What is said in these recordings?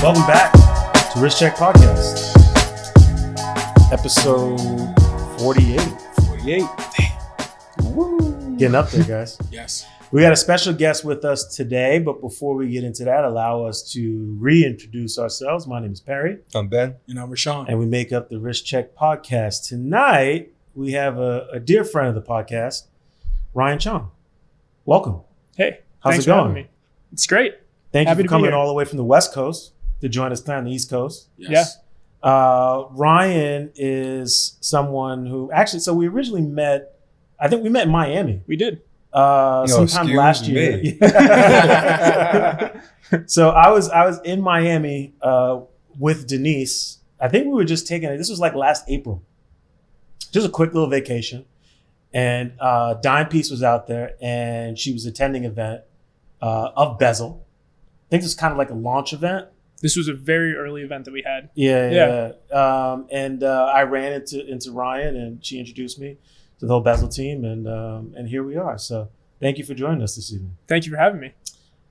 Welcome back to Wrist Check Podcast, episode 48. 48. Woo. Getting up there, guys. Yes. We got a special guest with us today, but before we get into that, allow us to reintroduce ourselves. My name is Perry. I'm Ben. And I'm Rashawn. And we make up the Wrist Check Podcast. Tonight, we have a dear friend of the podcast, Ryan Chong. Welcome. Hey, How's thanks it going? for having me. It's great. Thank Happy you to for be coming here. all the way from the West Coast to join us tonight on the East Coast. Yes. Ryan is someone who actually, so we originally met, I think we met in Miami. We did. Sometime excuse last year. me. So I was in Miami with Denise. I think we were just taking it. This was like last April. Just a quick little vacation. And Dime Piece was out there and she was attending an event of Bezel. I think it was kind of like a launch event. This was a very early event that we had. Yeah. I ran into Ryan and she introduced me to the whole Bezel team and here we are. So thank you for joining us this evening. Thank you for having me.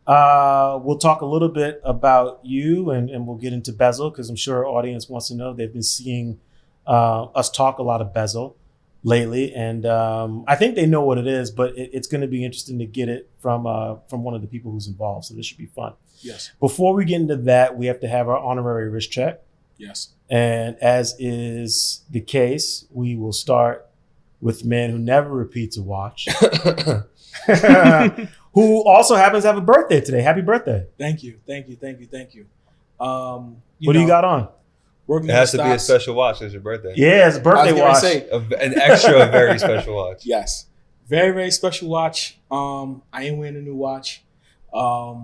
We'll talk a little bit about you and we'll get into Bezel because I'm sure our audience wants to know. They've been seeing us talk a lot of Bezel lately, and I think they know what it is, but it's going to be interesting to get it from one of the people who's involved. So this should be fun. Yes. Before we get into that, we have to have our honorary wrist check. Yes. And as is the case, we will start with the man who never repeats a watch, who also happens to have a birthday today. Happy birthday. Thank you. What do you got on? Working It has to on be a stocks. special watch. It's your birthday. Yeah, it's a birthday watch. An extra, very special watch. Yes. Very, very special watch. I am wearing a new watch. I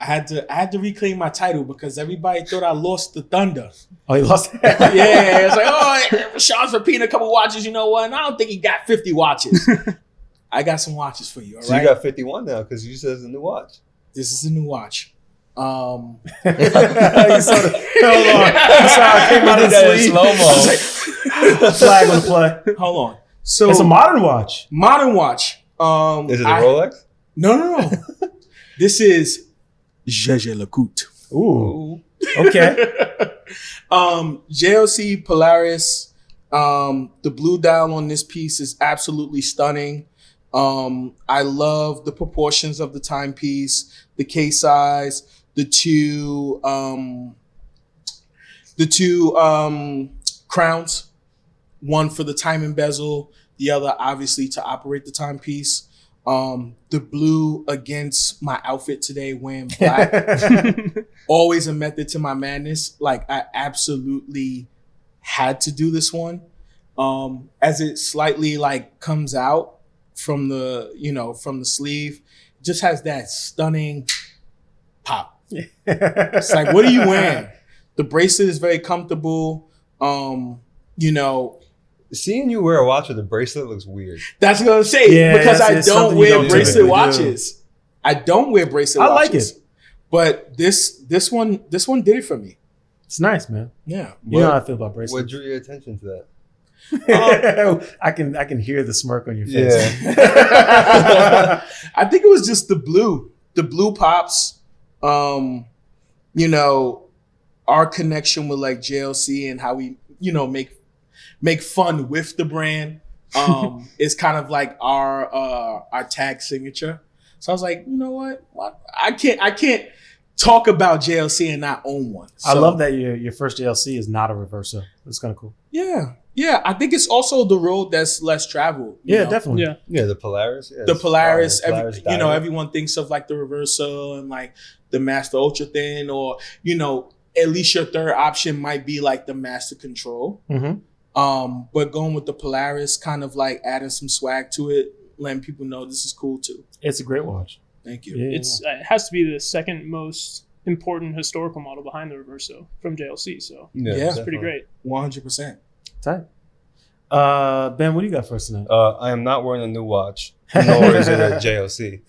had to reclaim my title because everybody thought I lost the thunder. Oh, he lost it? Yeah, it's like, oh, Sean's repeating a couple watches. You know what? And I don't think he got 50 watches. I got some watches for you. All So right. you got 51 now because you said it's a new watch. This is a new watch. You saw the, hold on. You saw how it came out of the sleeve. slow-mo. Flag on the play. Hold on. So It's a modern watch. modern watch. Is it a Rolex? No. This is Jaeger LeCoultre. Ooh. Okay. JLC Polaris. The blue dial on this piece is absolutely stunning. I love the proportions of the timepiece, the case size, the two crowns, one for the timing bezel, the other obviously to operate the timepiece. The blue against my outfit today wearing black. Always a method to my madness. Like I absolutely had to do this one. As it slightly like comes out from the sleeve, it just has that stunning pop. It's like, what are you wearing? The bracelet is very comfortable. Seeing you wear a watch with a bracelet looks weird. That's what I'm gonna say, Yeah, because I it's don't something you wear don't bracelet typically watches. I don't wear bracelet I like watches. it. But this one did it for me. It's nice, man. Yeah. You know how I feel about What bracelets. drew your attention to that? I can hear the smirk on your face. Yeah. I think it was just the blue. The blue pops. Our connection with like JLC and how we, make fun with the brand is kind of like our tag signature. So I was like, you know what? I can't talk about JLC and not own one. I So, love that your first JLC is not a reverso. That's kind of cool. Yeah. Yeah. I think it's also the road that's less traveled. you Yeah, know? definitely. Yeah. Yeah, the Polaris. Yeah, The it's Polaris, fire. Polaris diamond. everyone thinks of like the Reverso and like the Master Ultra Thin, or, at least your third option might be like the Master Control. Mm-hmm. But going with the Polaris, kind of like adding some swag to it, letting people know this is cool too. It's a great watch. Thank you. Yeah. It has to be the second most important historical model behind the Reverso from JLC. So Yeah. it's pretty great. 100%. Tight. Ben, what do you got for us tonight? I am not wearing a new watch, nor is it a JLC.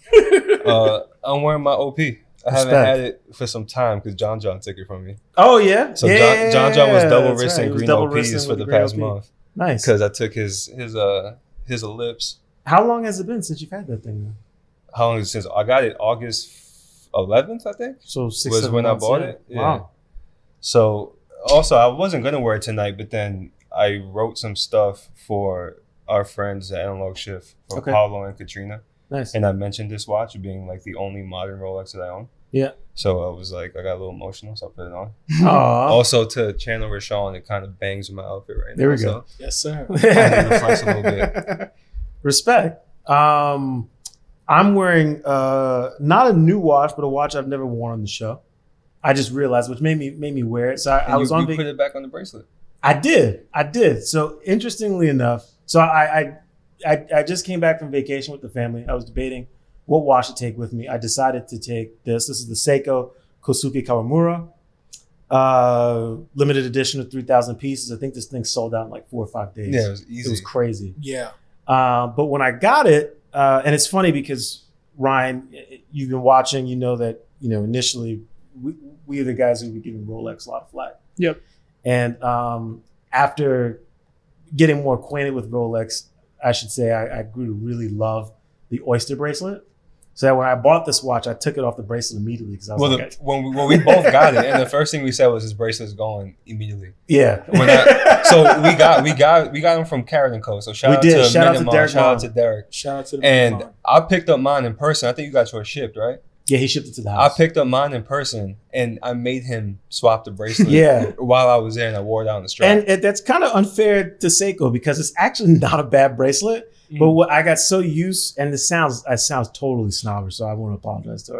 I'm wearing my OP. I haven't Respect. had it for some time because John took it from me. Oh, yeah? So yeah, John was double that's wristing right. He was green double OPs wristing for with the green past OP. month Nice. because I took his ellipse. How long has it been since you've had that thing? How long is it since I got it? August 11th, I think. So 6 was 7 when I months bought in. it. Yeah. Wow. So also, I wasn't gonna wear it tonight, but then I wrote some stuff for our friends at Analog Shift for Okay. Paulo and Katrina, Nice. and I mentioned this watch being like the only modern Rolex that I own. Yeah. So I was like, I got a little emotional, so I put it on. Aw. Also, to channel Rashawn, it kind of bangs with my outfit right now. There we go. Yes, sir. Kind of reflects a little bit. Respect. I'm wearing not a new watch, but a watch I've never worn on the show. I just realized, which made me wear it. So I was on You put it back on the bracelet. I did. So interestingly enough, so I just came back from vacation with the family. I was debating what watch to take with me. I decided to take this. This is the Seiko Kosuke Kawamura, limited edition of 3,000 pieces. I think this thing sold out in like 4 or 5 days. Yeah, it was easy. It was crazy. Yeah. But when I got it, and it's funny because Ryan, you've been watching, you know that, initially we are the guys who were giving Rolex a lot of flack. Yep. And after getting more acquainted with Rolex, I should say I grew to really love the Oyster bracelet. So that when I bought this watch, I took it off the bracelet immediately because I was like, when we both got it, and the first thing we said was his bracelet's going immediately. yeah. So we got him from Carrot & Co. So shout out to Derek. Shout out to Derek. Shout out to the And mom. I picked up mine in person. I think you got yours shipped, right? Yeah, he shipped it to the I house. picked up mine in person, and I made him swap the bracelet. Yeah. While I was there, and I wore it out on the strap. And that's kind of unfair to Seiko because it's actually not a bad bracelet. But what I got so used, and I sound totally snobbish, so I want to apologize to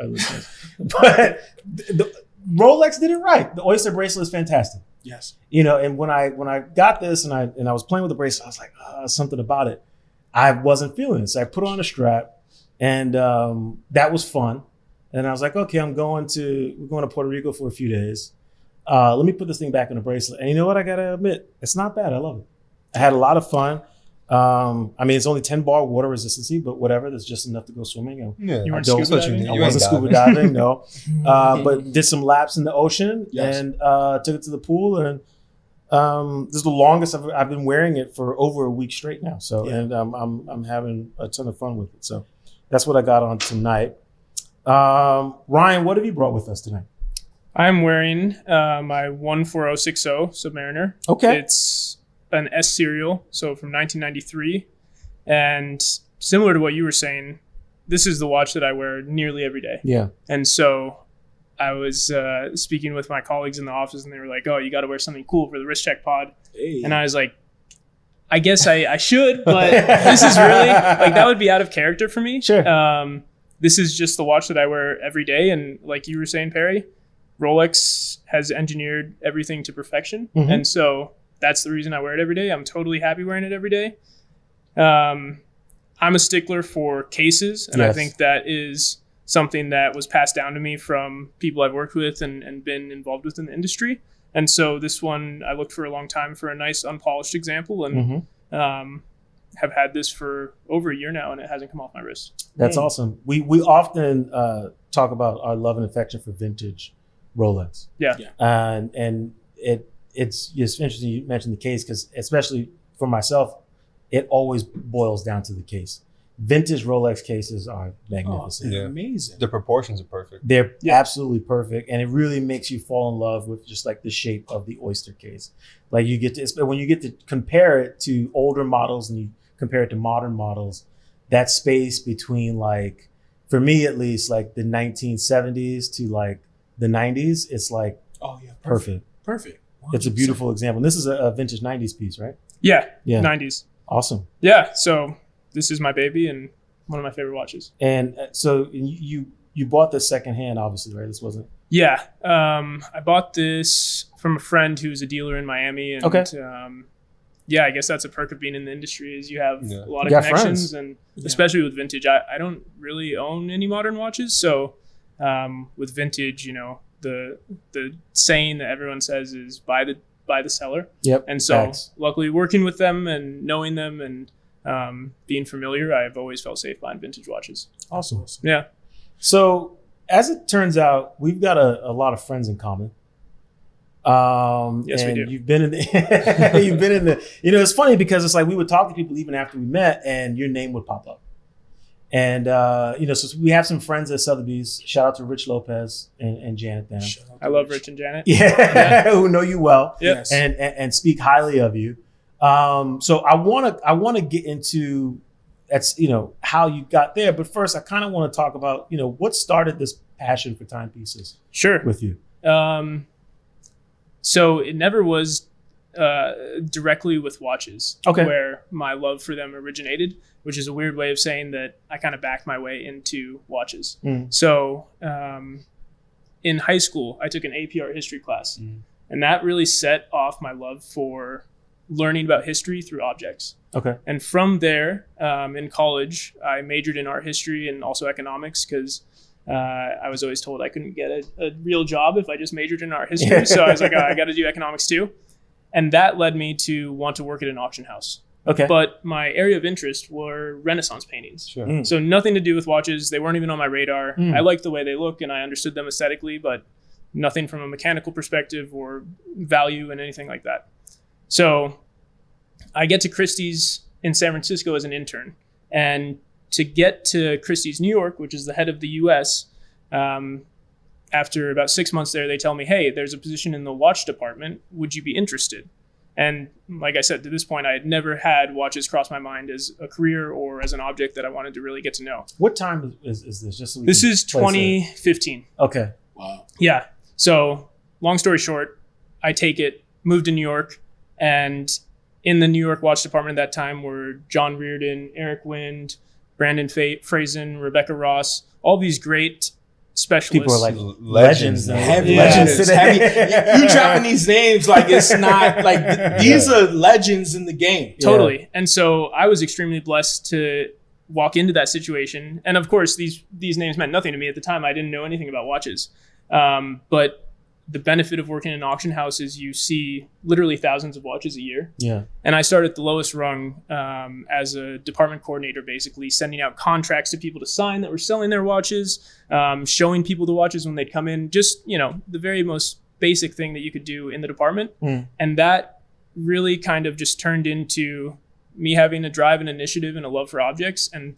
our listeners. But the Rolex did it right. The Oyster bracelet is fantastic. Yes. And when I got this and I was playing with the bracelet, I was like, something about it. I wasn't feeling it. So I put on a strap, and that was fun. And I was like, okay, we're going to Puerto Rico for a few days. Let me put this thing back in the bracelet. And you know what? I gotta admit, it's not bad. I love it. I had a lot of fun. It's only 10 bar water resistancy, but whatever. That's just enough to go swimming. Yeah, You weren't I don't- scuba diving? I You wasn't ain't scuba diving, no. But did some laps in the ocean. Yes. And took it to the pool. And this is the longest I've been wearing it for over a week straight now. So, Yeah. and I'm having a ton of fun with it. So that's what I got on tonight. Ryan, what have you brought with us tonight? I'm wearing my 14060 Submariner. Okay. It's an S serial, so from 1993. And similar to what you were saying, this is the watch that I wear nearly every day. Yeah. And so I was speaking with my colleagues in the office, and they were like, oh, you got to wear something cool for the wrist check pod. Hey. And I was like, I guess I should, but this is really, like, that would be out of character for me. Sure. This is just the watch that I wear every day. And like you were saying, Perry, Rolex has engineered everything to perfection. Mhm. And so that's the reason I wear it every day. I'm totally happy wearing it every day. I'm a stickler for cases, and I Yes. think that is something that was passed down to me from people I've worked with and been involved with in the industry. And so this one, I looked for a long time for a nice unpolished example, and Mhm. have had this for over a year now, and it hasn't come off my wrist. That's awesome. We often talk about our love and affection for vintage Rolex. Yeah. And it's just interesting you mentioned the case because especially for myself, it always boils down to the case. Vintage Rolex cases are magnificent. Yeah. Amazing. The proportions are perfect. They're Yeah. absolutely perfect, and it really makes you fall in love with just like the shape of the Oyster case. Like you get to when you get to compare it to older models and you compare it to modern models, that space between, like, for me at least, like the 1970s to like the 90s, it's like Oh yeah. perfect. Perfect. It's a 100%. beautiful example. And this is a vintage 90s piece, right? Yeah. Yeah. 90s. Awesome. Yeah. So this is my baby and one of my favorite watches. And so you bought this secondhand, obviously, right? This wasn't. Yeah. I bought this from a friend who's a dealer in Miami. And, Okay. yeah, I guess that's a perk of being in the industry is you have Yeah. a lot You of got connections, friends. and Yeah. especially with vintage. I don't really own any modern watches, so with vintage, the saying that everyone says is buy the seller. Yep. And so Facts. luckily working with them and knowing them and being familiar, I've always felt safe buying vintage watches. Awesome. Yeah. So as it turns out, we've got a lot of friends in common. Yes, we and do. You've been in the, it's funny because it's like we would talk to people even after we met and your name would pop up. And so we have some friends at Sotheby's. Shout out to Rich Lopez and Janet Then. I love Rich and Janet. Yeah, who know you well. Yep. And speak highly of you. So I want to get into how you got there, but first I kind of want to talk about what started this passion for timepieces. Sure. With you. So it never was directly with watches, where my love for them originated, which is a weird way of saying that I kind of backed my way into watches. So in high school, I took an AP Art history class, and that really set off my love for learning about history through objects. Okay. And from there, in college, I majored in art history and also economics because I was always told I couldn't get a real job if I just majored in art history. So I was like, I got to do economics too. And that led me to want to work at an auction house. Okay. But my area of interest were Renaissance paintings. Sure. So nothing to do with watches. They weren't even on my radar. I liked the way they look and I understood them aesthetically, but nothing from a mechanical perspective or value and anything like that. So I get to Christie's in San Francisco as an intern. And to get to Christie's New York, which is the head of the US, after about 6 months there, they tell me, hey, there's a position in the watch department. Would you be interested? And like I said, to this point, I had never had watches cross my mind as a career or as an object that I wanted to really get to know. What time is this? Just so this is 2015. Okay. Wow. Yeah. So long story short, I take it, moved to New York, and in the New York watch department at that time were John Reardon, Eric Wind, Brandon Frazen, Rebecca Ross, all these great specialists. People are like legends. Heavy Legends legends. today. Heavy. You dropping these names like it's not like these are legends in the game. Totally. Yeah. And so I was extremely blessed to walk into that situation. And of course, these names meant nothing to me at the time. I didn't know anything about watches. But the benefit of working in an auction house is you see literally thousands of watches a year. Yeah. And I started at the lowest rung as a department coordinator, basically sending out contracts to people to sign that were selling their watches, showing people the watches when they'd come in, just, the very most basic thing that you could do in the department. And that really kind of just turned into me having a drive and initiative and a love for objects. And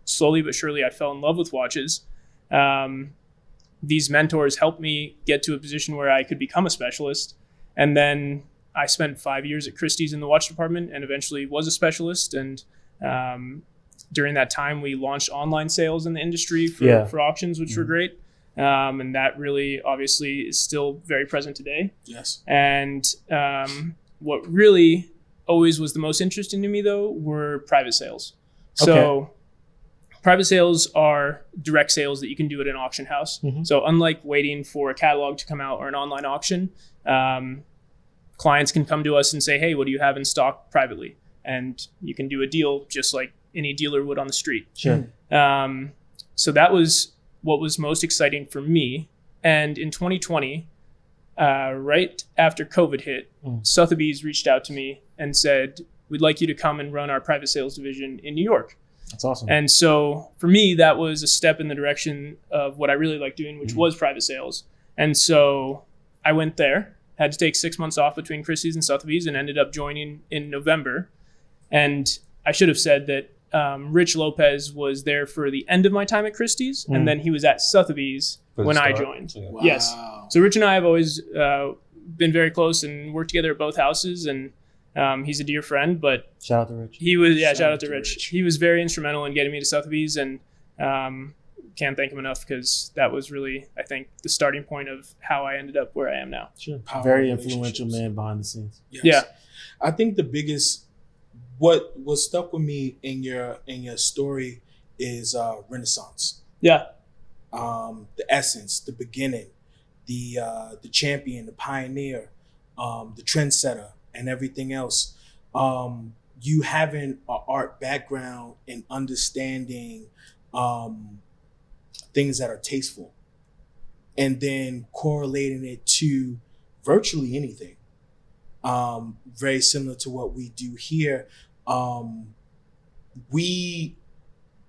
slowly but surely I fell in love with watches. These mentors helped me get to a position where I could become a specialist. And then I spent 5 years at Christie's in the watch department and eventually was a specialist. And during that time, we launched online sales in the industry for auctions, which were great. And that really obviously is still very present today. Yes. And what really always was the most interesting to me, though, were private sales. So private sales are direct sales that you can do at an auction house. So unlike waiting for a catalog to come out or an online auction, clients can come to us and say, hey, what do you have in stock privately? And you can do a deal just like any dealer would on the street. Sure. So that was what was most exciting for me. And in 2020, right after COVID hit, Sotheby's reached out to me and said, we'd like you to come and run our private sales division in New York. That's awesome. And so for me, that was a step in the direction of what I really like doing, which was private sales. And so I went there, had to take 6 months off between Christie's and Sotheby's and ended up joining in November. And I should have said that Rich Lopez was there for the end of my time at Christie's, and then he was at Sotheby's when I joined. Yeah. Wow. Yes. So Rich and I have always been very close and worked together at both houses, and he's a dear friend, but shout out to Rich. He was, shout out to Rich. He was very instrumental in getting me to Sotheby's, and can't thank him enough because that was really, I think, the starting point of how I ended up where I am now. Sure. Power Very influential man behind the scenes. Yes. Yeah. I think the biggest, what stuck with me in your story is Renaissance. Yeah. The essence, the beginning, the champion, the pioneer, the trendsetter, and everything else. You having an art background and understanding things that are tasteful, and then correlating it to virtually anything. Very similar to what we do here.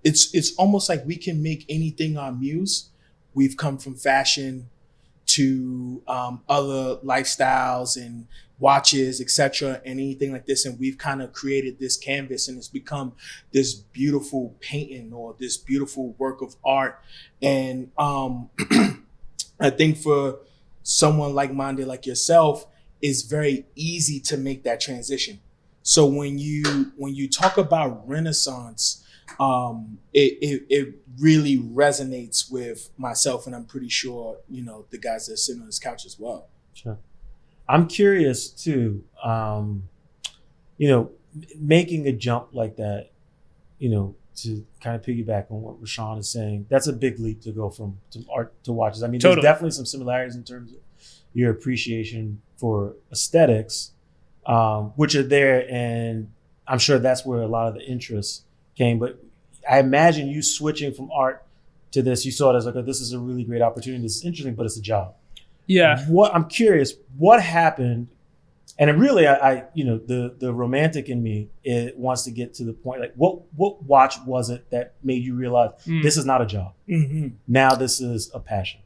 It's almost like we can make anything our muse. We've come from fashion to other lifestyles and watches, etc., and anything like this. And we've kind of created this canvas, and it's become this beautiful painting or this beautiful work of art. And I think for someone like-minded like yourself, it's very easy to make that transition. So when you talk about Renaissance, it really resonates with myself, and I'm pretty sure the guys that are sitting on this couch as well. Sure. I'm curious too. Making a jump like that, to kind of piggyback on what Rashawn is saying, that's a big leap to go from art to watches. I mean, Totally. There's definitely some similarities in terms of your appreciation for aesthetics, which are there, and I'm sure that's where a lot of the interest came. But I imagine you switching from art to this, you saw it as like, this is a really great opportunity. This is interesting, but it's a job. Yeah. I'm curious, what happened? And it really, I the romantic in me, it wants to get to the point, like what watch was it that made you realize this is not a job? Mm-hmm. Now this is a passion.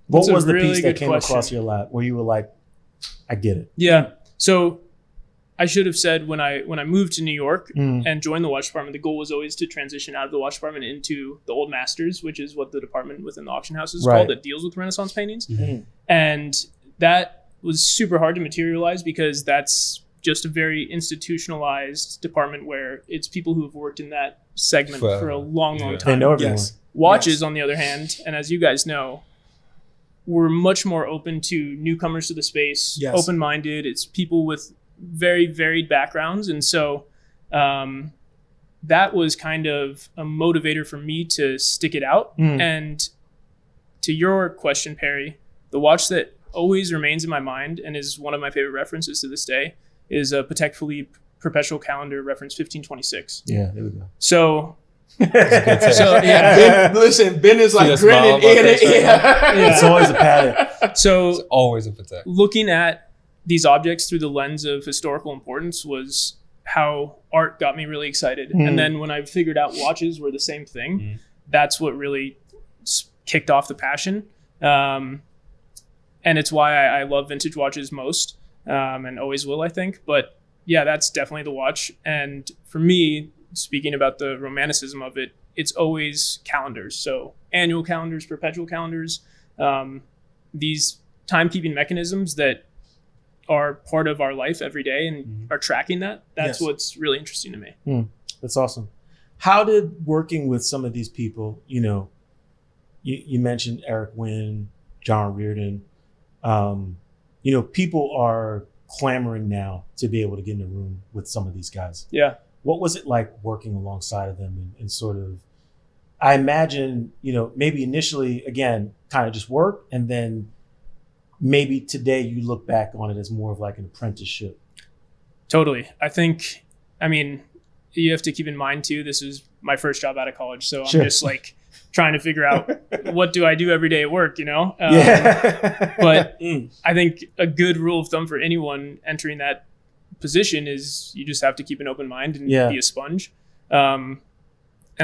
What That's was a the really piece that good came question. across your lap where you were like, I get it? Yeah. So I should have said when I moved to New York Mm. and joined the watch department, the goal was always to transition out of the watch department into the old masters, which is what the department within the auction house is Right. called, that deals with Renaissance paintings. Mhm. And that was super hard to materialize because that's just a very institutionalized department where it's people who have worked in that segment for a long Yeah. They time. know everyone. Yes. Watches, Yes. on the other hand, and as you guys know, we're much more open to newcomers to the space, Yes. open-minded. It's people with very varied backgrounds. And so that was kind of a motivator for me to stick it out. Mm. And to your question, Perry, the watch that always remains in my mind and is one of my favorite references to this day is a Patek Philippe Perpetual Calendar reference 1526. Yeah, there we go. So So Yeah, Ben is like See the smile grinning on my ear to face right ear. Yeah. It's always a pattern. so It's always a Patek. looking at these objects through the lens of historical importance was how art got me really excited. Mm. And then when I figured out watches were the same thing, Mm. that's what really kicked off the passion. And it's why I love vintage watches most, and always will, I think. But yeah, that's definitely the watch. And for me, speaking about the romanticism of it, it's always calendars. So annual calendars, perpetual calendars, these timekeeping mechanisms that are part of our life every day and are tracking that. That's Yes. what's really interesting to me. That's awesome. How did working with some of these people, you mentioned Eric Wynn, John Reardon, people are clamoring now to be able to get in a room with some of these guys. Yeah. What was it like working alongside of them and sort of, I imagine, maybe initially, again, kind of just work, and then maybe today you look back on it as more of like an apprenticeship. Totally. I mean, you have to keep in mind too, this is my first job out of college. So Sure. I'm just like trying to figure out what do I do every day at work, Yeah. But I think a good rule of thumb for anyone entering that position is you just have to keep an open mind and Yeah. be a sponge. And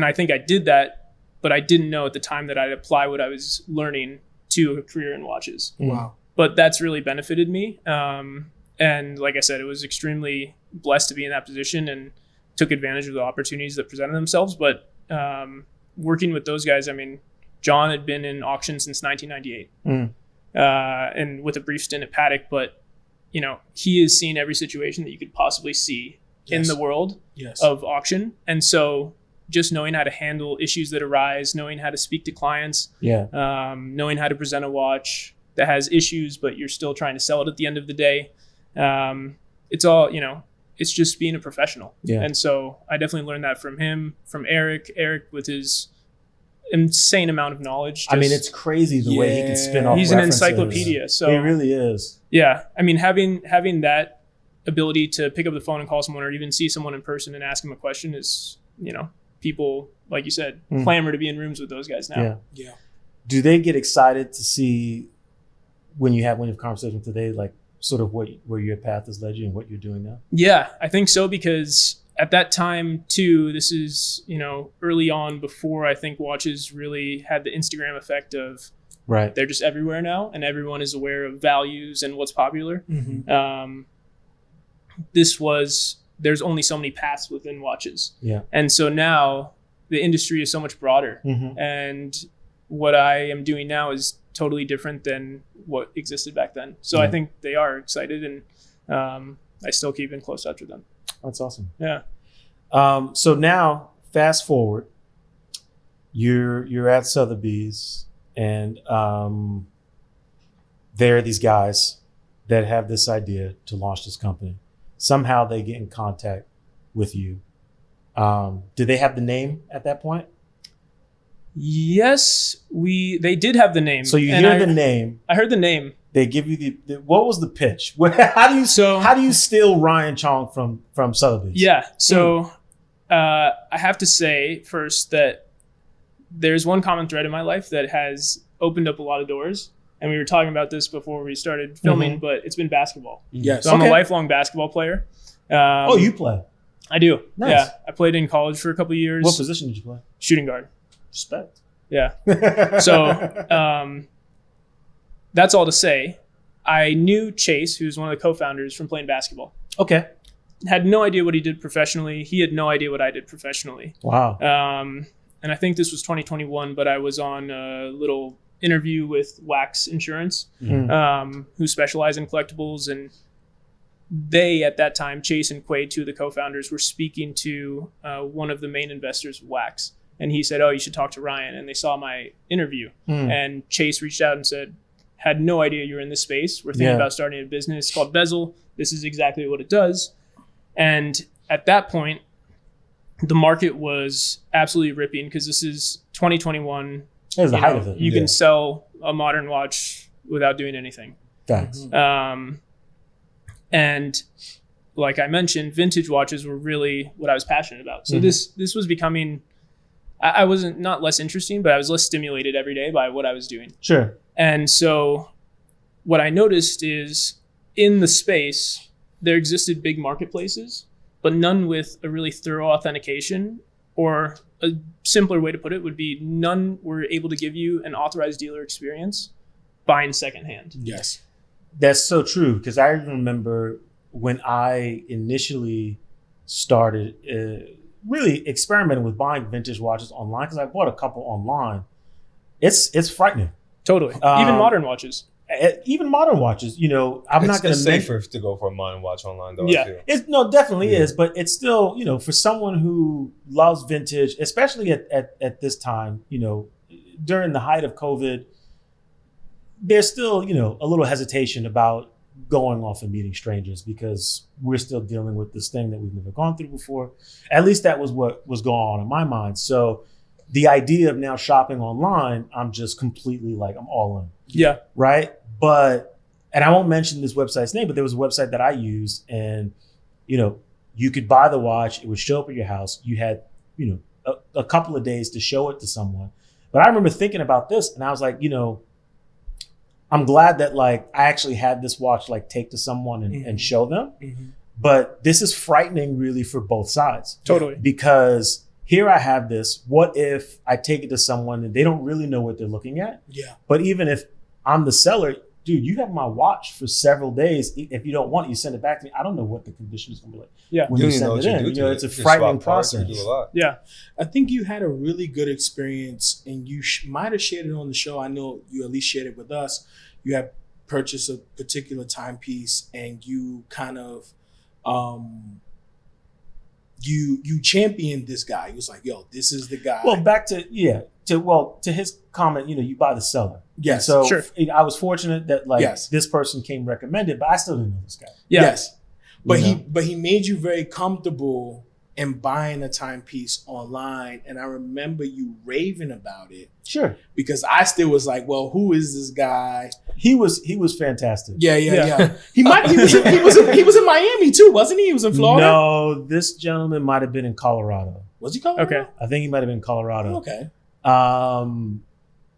I think I did that, but I didn't know at the time that I'd apply what I was learning to a career in watches. Wow. But that's really benefited me. And like I said, it was extremely blessed to be in that position and took advantage of the opportunities that presented themselves. But working with those guys, I mean, John had been in auction since 1998 and with a brief stint at Patek, but he has seen every situation that you could possibly see in Yes. the world Yes. of auction. And so just knowing how to handle issues that arise, knowing how to speak to clients, Yeah. knowing how to present a watch that has issues, but you're still trying to sell it at the end of the day. It's all, it's just being a professional. Yeah. And so I definitely learned that from him, from Eric with his insane amount of knowledge. I mean, Just- it's crazy the way he can spin off he's an references. encyclopedia. So He really is. yeah, I mean, having that ability to pick up the phone and call someone or even see someone in person and ask them a question is, people, like you said, clamor to be in rooms with those guys now. Yeah. Yeah. Do they get excited to see when you have conversation today, like sort of where your path has led you and what you're doing now? Yeah, I think so, because at that time too, this is, early on before I think watches really had the Instagram effect of Right. They're just everywhere now, and everyone is aware of values and what's popular. Mm-hmm. There's only so many paths within watches. Yeah. And so now the industry is so much broader. Mm-hmm. And what I am doing now is totally different than what existed back then. So Yeah. I think they are excited, and I still keep in close touch with them. That's awesome. Yeah. So now, fast forward, you're at Sotheby's, and there are these guys that have this idea to launch this company. Somehow they get in contact with you. Did they have the name at that point? Yes, they did have the name. So you and hear the name. I heard the name. They give you the what was the pitch? How do you steal Ryan Chong from Sotheby's? Yeah. So I have to say first that there's one common thread in my life that has opened up a lot of doors. And we were talking about this before we started filming, but it's been basketball. Yes. So I'm a lifelong basketball player. You play? I do. Nice. Yeah. I played in college for a couple of years. What position did you play? Shooting guard. Respect. Yeah. So that's all to say. I knew Chase, who's one of the co-founders, from playing basketball. Okay. Had no idea what he did professionally. He had no idea what I did professionally. Wow. And I think this was 2021, but I was on a little interview with Wax Insurance, who specialize in collectibles. And they, at that time, Chase and Quaid, two of the co-founders, were speaking to one of the main investors of Wax. And he said, oh, you should talk to Ryan. And they saw my interview. And Chase reached out and said, had no idea you were in this space. We're thinking about starting a business called Bezel. This is exactly what it does. And at that point, the market was absolutely ripping because this is 2021. It was the height of it. You can sell a modern watch without doing anything. Facts. And like I mentioned, vintage watches were really what I was passionate about. So this was becoming, I wasn't not less interesting, but I was less stimulated every day by what I was doing. Sure. And so what I noticed is in the space, there existed big marketplaces, but none with a really thorough authentication, or a simpler way to put it would be none were able to give you an authorized dealer experience buying secondhand. Yes. That's so true, because I remember when I initially started really experimenting with buying vintage watches online, because I bought a couple online. It's frightening. Totally. Even modern watches. Even modern watches, I'm not going to make safer to go for a modern watch online, though. Yeah. I feel. It definitely is, but it's still, for someone who loves vintage, especially at this time, during the height of COVID, there's still, a little hesitation about going off and meeting strangers, because we're still dealing with this thing that we've never gone through before. At least that was what was going on in my mind. So the idea of now shopping online, I'm just completely I'm all in. Yeah. Right. And I won't mention this website's name, but there was a website that I used, and, you could buy the watch. It would show up at your house. You had, a couple of days to show it to someone. But I remember thinking about this, and I was like, I'm glad that I actually had this watch take to someone and show them. But this is frightening really for both sides. Totally. Because here I have this. What if I take it to someone and they don't really know what they're looking at? Yeah. But even if I'm the seller, dude, you have my watch for several days. If you don't want it, you send it back to me. I don't know what the condition is going to be like. Yeah. When you send it in, it's a frightening process. Yeah. I think you had a really good experience, and you might have shared it on the show. I know you at least shared it with us. You had purchased a particular timepiece, and you kind of you championed this guy. He was like, yo, this is the guy. Well, back to his comment, you buy the seller. Yes. So sure. I was fortunate that Yes. this person came recommended, but I still didn't know this guy. Yeah. Yes. But You know? he made you very comfortable in buying a timepiece online. And I remember you raving about it, Sure. because I still was like, well, who is this guy? He was fantastic. Yeah. Yeah. He was in Miami too, wasn't he? He was in Florida. No, this gentleman might have been in Colorado. Was he Colorado? Okay. I think he might have been in Colorado. Okay.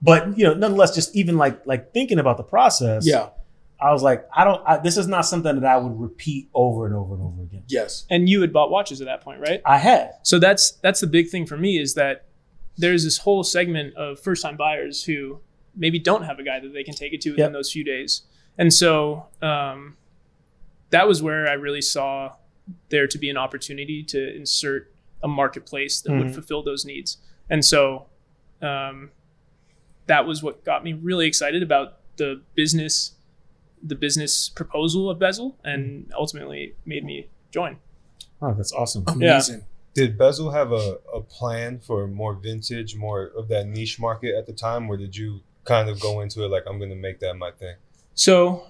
But nonetheless, just even like thinking about the process, Yeah. I was like, this is not something that I would repeat over and over and over again. Yes. And you had bought watches at that point, right? I had. So that's the big thing for me, is that there's this whole segment of first-time buyers who maybe don't have a guy that they can take it to Yep. within those few days. And so that was where I really saw there to be an opportunity to insert a marketplace that would fulfill those needs. And so that was what got me really excited about the business proposal of Bezel, and ultimately made me join. Oh, that's awesome. Amazing. Did Bezel have a plan for more vintage, more of that niche market at the time, or did you kind of go into it like, I'm going to make that my thing? So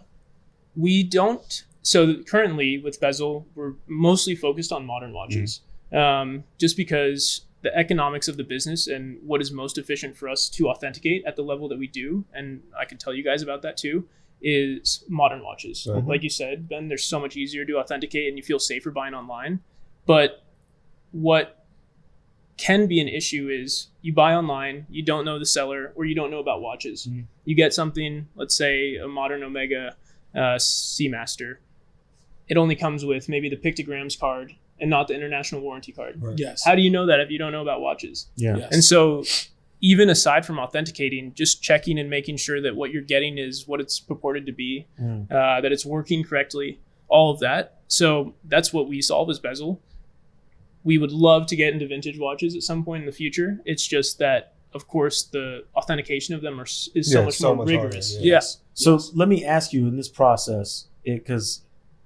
we don't. So currently with Bezel, we're mostly focused on modern watches, just because the economics of the business and what is most efficient for us to authenticate at the level that we do, and I can tell you guys about that too, is modern watches. Mhm. Like you said, Ben, they're so much easier to authenticate and you feel safer buying online. But what can be an issue is you buy online, you don't know the seller, or you don't know about watches. You get something, let's say a modern Omega Seamaster. It only comes with maybe the pictograms card and not the international warranty card. Right. Yes. How do you know that if you don't know about watches? Yeah. Yes. And so even aside from authenticating, just checking and making sure that what you're getting is what it's purported to be, that it's working correctly, all of that. So that's what we solve as Bezel. We would love to get into vintage watches at some point in the future. It's just that, of course, the authentication of them is so much more rigorous. harder, Yeah. So let me ask you in this process, because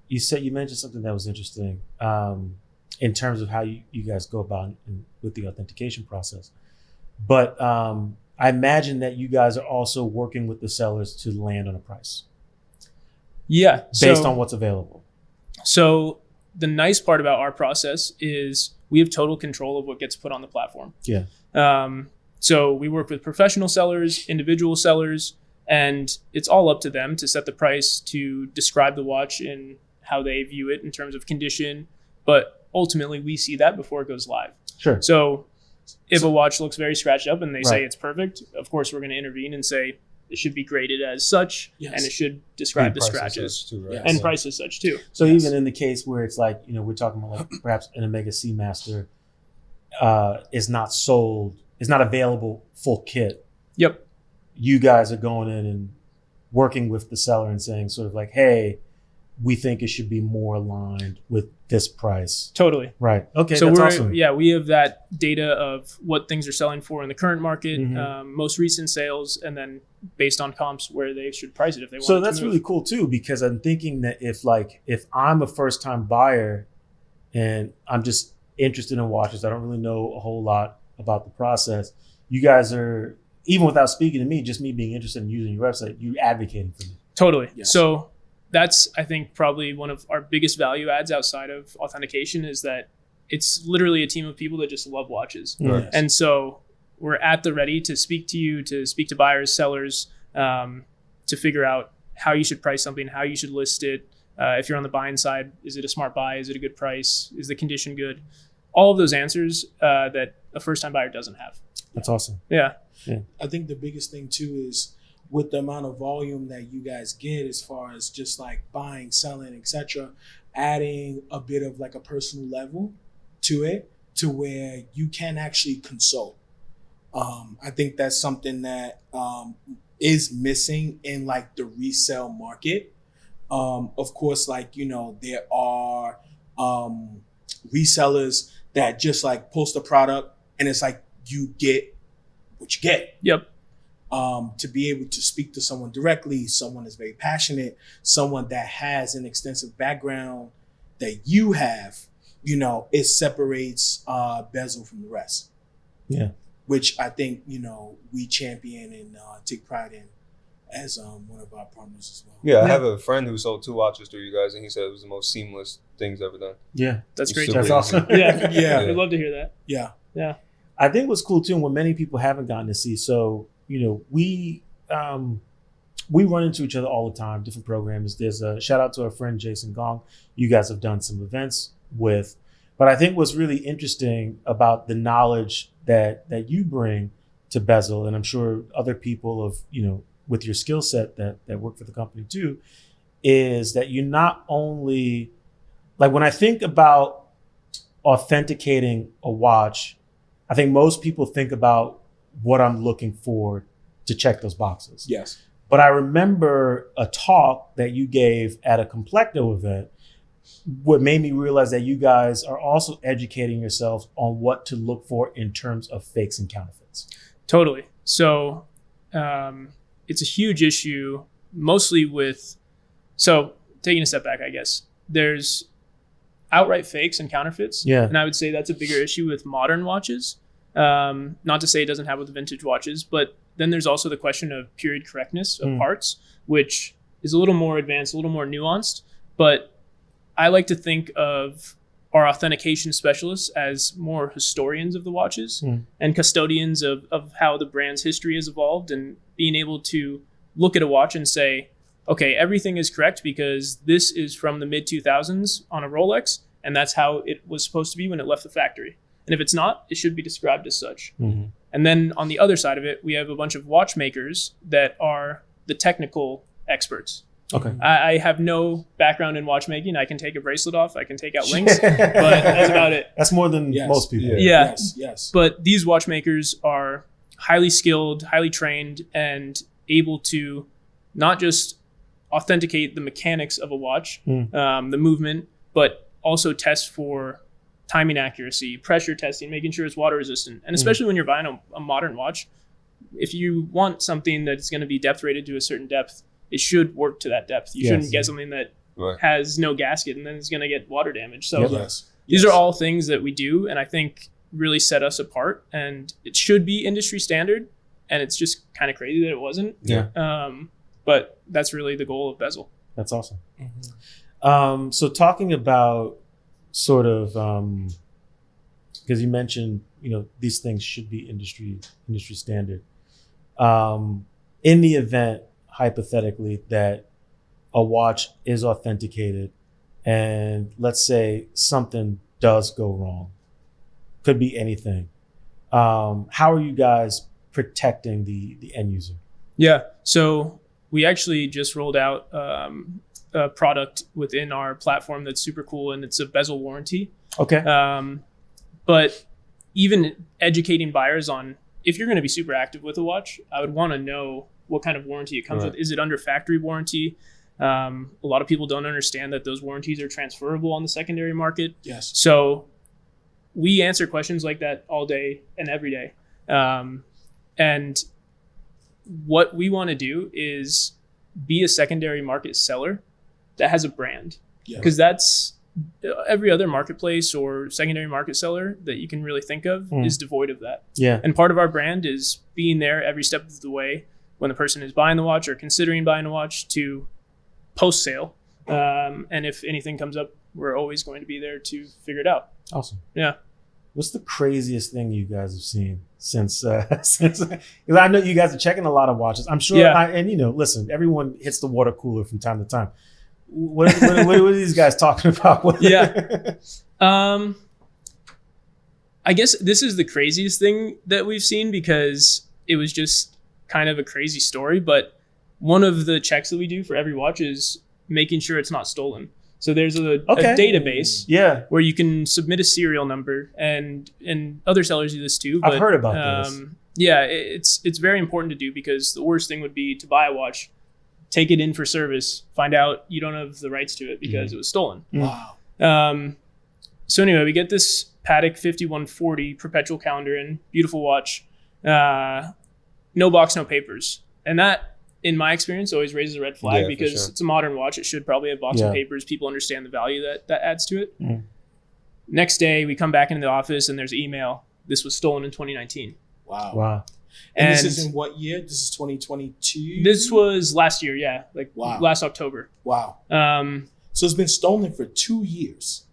you mentioned something that was interesting in terms of how you guys go about with the authentication process. But I imagine that you guys are also working with the sellers to land on a price Yeah. based on what's available. So the nice part about our process is we have total control of what gets put on the platform. Yeah. So we work with professional sellers, individual sellers, and it's all up to them to set the price, to describe the watch and how they view it in terms of condition. But ultimately, we see that before it goes live. Sure. So if a watch looks very scratched up and they say Right. it's perfect, of course, we're going to intervene and say it should be graded as such, Yes. and it should describe the Price as scratches such too, right? Yes. and Yeah. price as such too. So Yes. even in the case where it's like, we're talking about like perhaps an Omega Seamaster is not sold, is not available full kit, Yep. you guys are going in and working with the seller and saying sort of like, hey, we think it should be more aligned with this price. Totally. Right. Okay, So that's we're awesome. we have that data of what things are selling for in the current market, Mhm. most recent sales, and then based on comps where they should price it if they want. So that's really cool too, because I'm thinking that if I'm a first time buyer and I'm just interested in watches, I don't really know a whole lot about the process. You guys are, even without speaking to me, just me being interested in using your website, you advocating for me. Totally. Yes. So that's, I think, probably one of our biggest value adds outside of authentication is that it's literally a team of people that just love watches. Right. And so we're at the ready to speak to you, to speak to buyers, sellers, to figure out how you should price something, how you should list it. If you're on the buying side, is it a smart buy? Is it a good price? Is the condition good? All of those answers that a first-time buyer doesn't have. That's awesome. Yeah. I think the biggest thing too is with the amount of volume that you guys get as far as just like buying, selling, etc., adding a bit of like a personal level to it to where you can actually consult. I think that's something that is missing in like the resale market. Of course, like, there are resellers that just like post a product and it's like you get what you get. Yep. To be able to speak to someone directly, someone that's very passionate, someone that has an extensive background that you have, it separates Bezel from the rest. Yeah. Which I think, we champion and take pride in as one of our partners as well. Yeah, I have a friend who sold 2 watches through you guys, and he said it was the most seamless things ever done. Yeah. That's great. Super That's awesome. Yeah. Yeah. We'd love to hear that. Yeah. Yeah. I think what's cool too, and what many people haven't gotten to see. So, we run into each other all the time, different programs. There's a shout out to our friend Jason Gong. You guys have done some events with, but I think what's really interesting about the knowledge that you bring to Bezel, and I'm sure other people of, with your skill set that work for the company too, is that you not only, like when I think about authenticating a watch, I think most people think about what I'm looking for to check those boxes. Yes. But I remember a talk that you gave at a Complecto event. What made me realize that you guys are also educating yourselves on what to look for in terms of fakes and counterfeits. Totally. So it's a huge issue, mostly with, so taking a step back, I guess, there's outright fakes and counterfeits. Yeah. And I would say that's a bigger issue with modern watches. Not to say it doesn't have with vintage watches, but then there's also the question of period correctness of parts, which is a little more advanced, a little more nuanced. But I like to think of our authentication specialists as more historians of the watches and custodians of how the brand's history has evolved, and being able to look at a watch and say, okay, everything is correct because this is from the mid 2000s on a Rolex, and that's how it was supposed to be when it left the factory. And if it's not, it should be described as such. And then on the other side of it, we have a bunch of watchmakers that are the technical experts. Okay. I have no background in watchmaking. I can take a bracelet off. I can take out links, but that's about it. That's more than most people. Yeah. Yes. But these watchmakers are highly skilled, highly trained, and able to not just authenticate the mechanics of a watch, the movement, but also test for timing accuracy, pressure testing, making sure it's water resistant. And especially when you're buying a modern watch, if you want something that's going to be depth rated to a certain depth, it should work to that depth. You shouldn't get something that has no gasket and then it's going to get water damage. So these are all things that we do, and I think really set us apart, and it should be industry standard, and it's just kind of crazy that it wasn't. But that's really the goal of Bezel. That's awesome. So talking about sort of, because you mentioned, these things should be industry standard. In the event, hypothetically, that a watch is authenticated and let's say something does go wrong, could be anything. How are you guys protecting the end user? Yeah. So we actually just rolled out a product within our platform that's super cool, and it's a bezel warranty. Okay. But even educating buyers on, if you're going to be super active with a watch, I would want to know what kind of warranty it comes with. Is it under factory warranty? A lot of people don't understand that those warranties are transferable on the secondary market. Yes. So we answer questions like that all day and every day. And what we want to do is be a secondary market seller that has a brand. Because that's every other marketplace or secondary market seller that you can really think of is devoid of that. Yeah. And part of our brand is being there every step of the way when the person is buying the watch or considering buying a watch to post-sale. And if anything comes up, we're always going to be there to figure it out. Awesome. Yeah. What's the craziest thing you guys have seen since because I know you guys are checking a lot of watches. I'm sure. Listen, everyone hits the water cooler from time to time. What are these guys talking about? I guess this is the craziest thing that we've seen because it was just kind of a crazy story. But one of the checks that we do for every watch is making sure it's not stolen. So there's a database where you can submit a serial number, and other sellers do this too. But, I've heard about this. Yeah, it's very important to do, because the worst thing would be to buy a watch, take it in for service, find out you don't have the rights to it because it was stolen. Wow. So anyway, we get this Patek 5140 perpetual calendar in, beautiful watch, no box, no papers. And that, in my experience, always raises a red flag because it's a modern watch. It should probably have box and papers. People understand the value that adds to it. Next day, we come back into the office and there's email. This was stolen in 2019. Wow. And this is in what year? This is 2022? This was last year, last October. Wow. So it's been stolen for 2 years.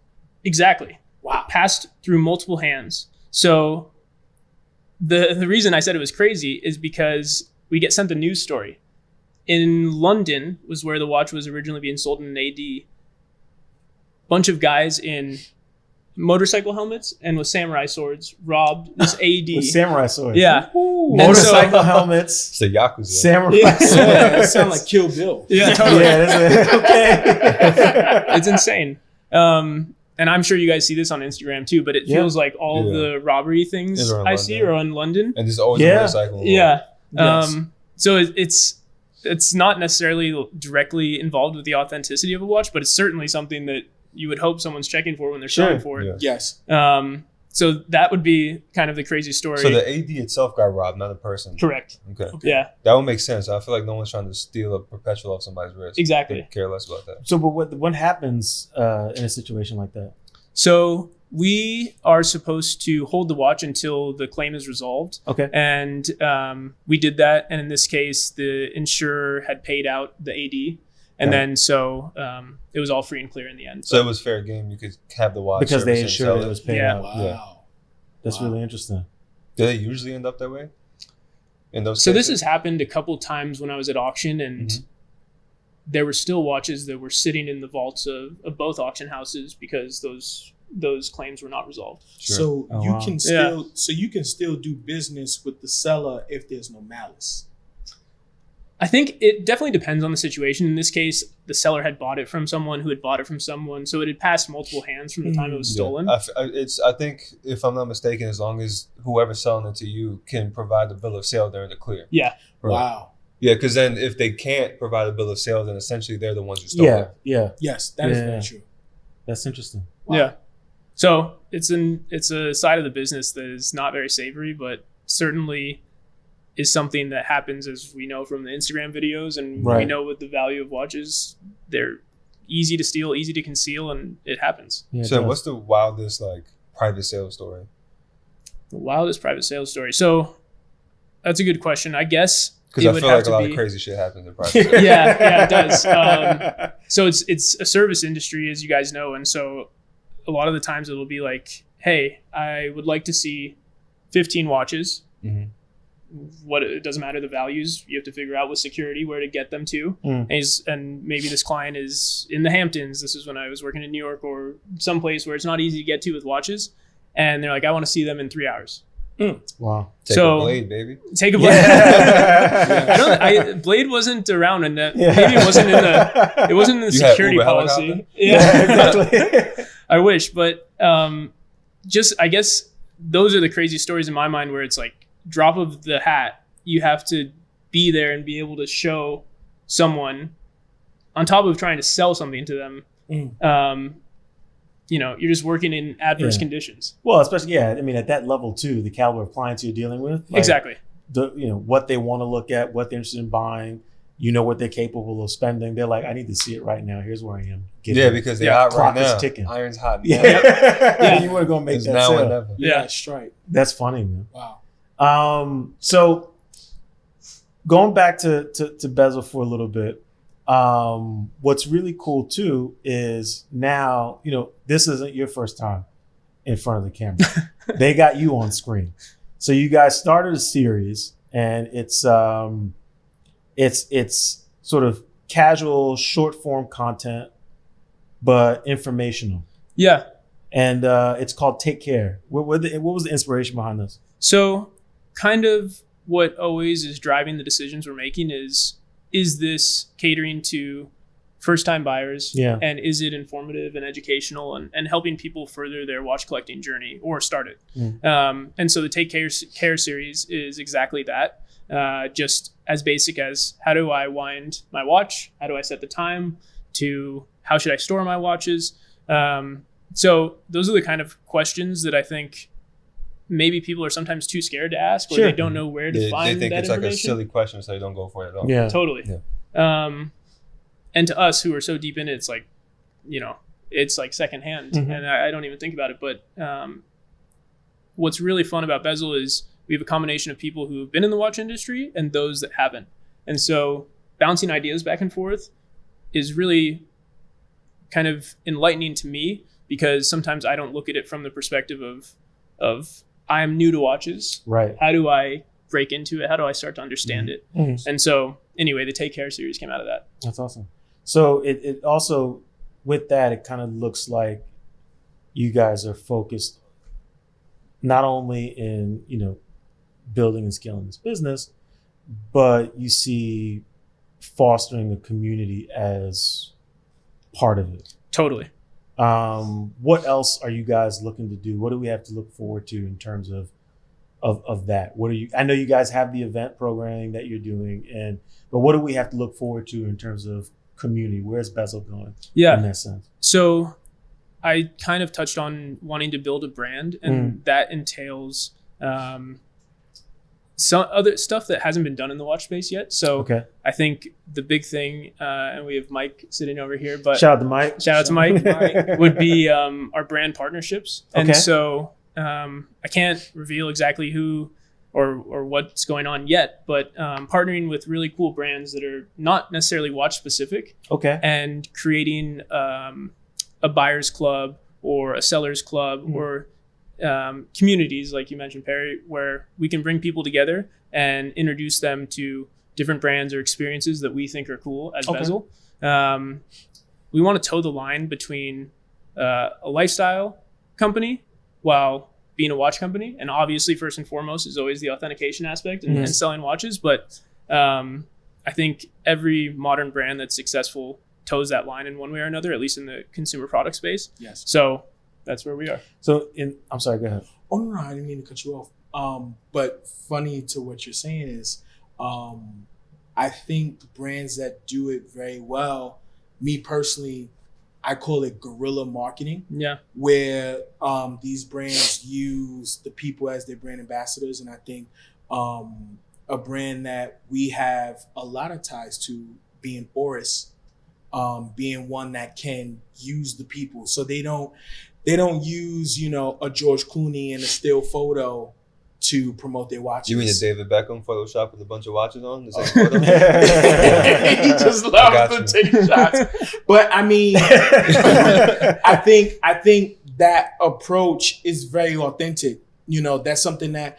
Exactly. Wow. Passed through multiple hands. So the reason I said it was crazy is because we get sent a news story. In London was where the watch was originally being sold in an AD. Bunch of guys in motorcycle helmets and with samurai swords robbed this AD. With samurai swords. Yeah. Motorcycle helmets. It's a Yakuza. Samurai swords. It sounds like Kill Bill. Yeah, totally. Okay. It's insane. And I'm sure you guys see this on Instagram too, but it feels like all the robbery things I see are in London. And there's always a motorcycle. Yeah. So it's not necessarily directly involved with the authenticity of a watch, but it's certainly something that you would hope someone's checking for when they're selling for it. Yeah. Yes. So that would be kind of the crazy story. So the AD itself got robbed, not a person. Correct. Okay. Yeah, That would make sense. I feel like no one's trying to steal a perpetual off somebody's wrist. exactly. They care less about that. So, but what happens in a situation like that? So we are supposed to hold the watch until the claim is resolved. Okay. And we did that. And in this case, the insurer had paid out the AD. And Okay. then so it was all free and clear in the end. So it was fair game. You could have the watch Because they service and sell ensured it was paid Yeah. out. Wow. Yeah. That's Wow. really interesting. Do they usually end up that way? In those So this cases? has happened a couple times when I was at auction, and Mhm. there were still watches that were sitting in the vaults of both auction houses because those claims were not resolved. Sure. So Oh, you wow. can still do business with the seller if there's no malice. I think it definitely depends on the situation. In this case, the seller had bought it from someone who had bought it from someone, so it had passed multiple hands from the time it was stolen. Yeah. I think, if I'm not mistaken, as long as whoever's selling it to you can provide the bill of sale, they're in the clear. Yeah, Right. Wow. Yeah, because then if they can't provide a bill of sale, then essentially they're the ones who stole Yeah, it. yeah. Yes, that is Yeah. very true. That's interesting. Wow. yeah. So it's a side of the business that is not very savory, but certainly is something that happens, as we know from the Instagram videos, and we Right. know with the value of watches, they're easy to steal, easy to conceal, and it happens. Yeah, it So does. what's the wildest like private sale story? The wildest private sales story. So that's a good question. I guess Because it I would feel have like a to lot be. of crazy shit happens in private sales. Yeah, it does. So it's a service industry, as you guys know, and so a lot of the times it'll be like, hey, I would like to see 15 watches. Mhm. What, it doesn't matter the values, you have to figure out with security where to get them to. Mm. And maybe this client is in the Hamptons. This is when I was working in New York or someplace where it's not easy to get to with watches, and they're like, I want to see them in 3 hours. Wow. Take So- a blade, baby. Take a Blade. Yeah. Blade wasn't around in that. Yeah. Maybe it wasn't in the You had security Uber policy. helicopter? Yeah, exactly. I wish, but just I guess those are the crazy stories in my mind where it's like drop of the hat. You have to be there and be able to show someone, on top of trying to sell something to them. You're just working in adverse Yeah. conditions. Well, especially I mean, at that level too, the caliber of clients you're dealing with, like, Exactly. what they want to look at, what they're interested in buying, what they're capable of spending. They're like, I need to see it right now. Here's where I am. Get Yeah, it. because they're Yeah, hot clock right is now. ticking. Iron's hot. Yeah, now. yeah. You want to go make It's that now or sale. never. Yeah. That's right. That's funny, man. Wow. So going back to Bezel for a little bit, what's really cool too is now, this isn't your first time in front of the camera. They got you on screen. So you guys started a series, and it's sort of casual short form content, but informational. Yeah. And it's called Take Care. What was the inspiration behind this? So kind of what always is driving the decisions we're making is this catering to first-time buyers? Yeah. And is it informative and educational and helping people further their watch collecting journey or start it? And so the Take Care series is exactly that. Just as basic as how do I wind my watch? How do I set the time? To how should I store my watches? So those are the kind of questions that I think maybe people are sometimes too scared to ask, or Sure. they don't know where to They find think that it's like a information. silly question, so they don't go for it at all. Yeah. Totally. Yeah. And to us who are so deep in it, it's like, it's like secondhand, Mhm. and I don't even think about it. But what's really fun about Bezel is we have a combination of people who have been in the watch industry and those that haven't. And so bouncing ideas back and forth is really kind of enlightening to me, because sometimes I don't look at it from the perspective of I am new to watches. Right. How do I break into it? How do I start to understand it? Mhm. And so anyway, the Take Care series came out of that. That's awesome. So it also, with that, it kind of looks like you guys are focused not only in, building and scaling this business, but you see fostering a community as part of it. Totally. What else are you guys looking to do? What do we have to look forward to in terms of of that? What are you? I know you guys have the event programming that you're doing, but what do we have to look forward to in terms of community? Where's Bezel going? Yeah. In that sense. So I kind of touched on wanting to build a brand, and that entails some other stuff that hasn't been done in the watch space yet. So I think the big thing, and we have Mike sitting over here, but shout out to Mike. Shout out to Mike. Would be our brand partnerships. And so I can't reveal exactly who or what's going on yet, but partnering with really cool brands that are not necessarily watch specific. And creating a buyer's club or a seller's club or communities, like you mentioned, Perry, where we can bring people together and introduce them to different brands or experiences that we think are cool as Bezel. We want to toe the line between a lifestyle company while being a watch company. And obviously, first and foremost, is always the authentication aspect and selling watches. But I think every modern brand that's successful toes that line in one way or another, at least in the consumer product space. Yes. So that's where we are. So I'm sorry, go ahead. Oh no, I didn't mean to cut you off. But funny to what you're saying is, I think brands that do it very well, me personally, I call it guerrilla marketing. Yeah. Where these brands use the people as their brand ambassadors. And I think a brand that we have a lot of ties to being Oris, being one that can use the people. So they don't use, a George Clooney and a still photo to promote their watches. You mean the David Beckham Photoshop with a bunch of watches on? The same photo? He just loves to take shots. But I mean, I think that approach is very authentic. That's something that,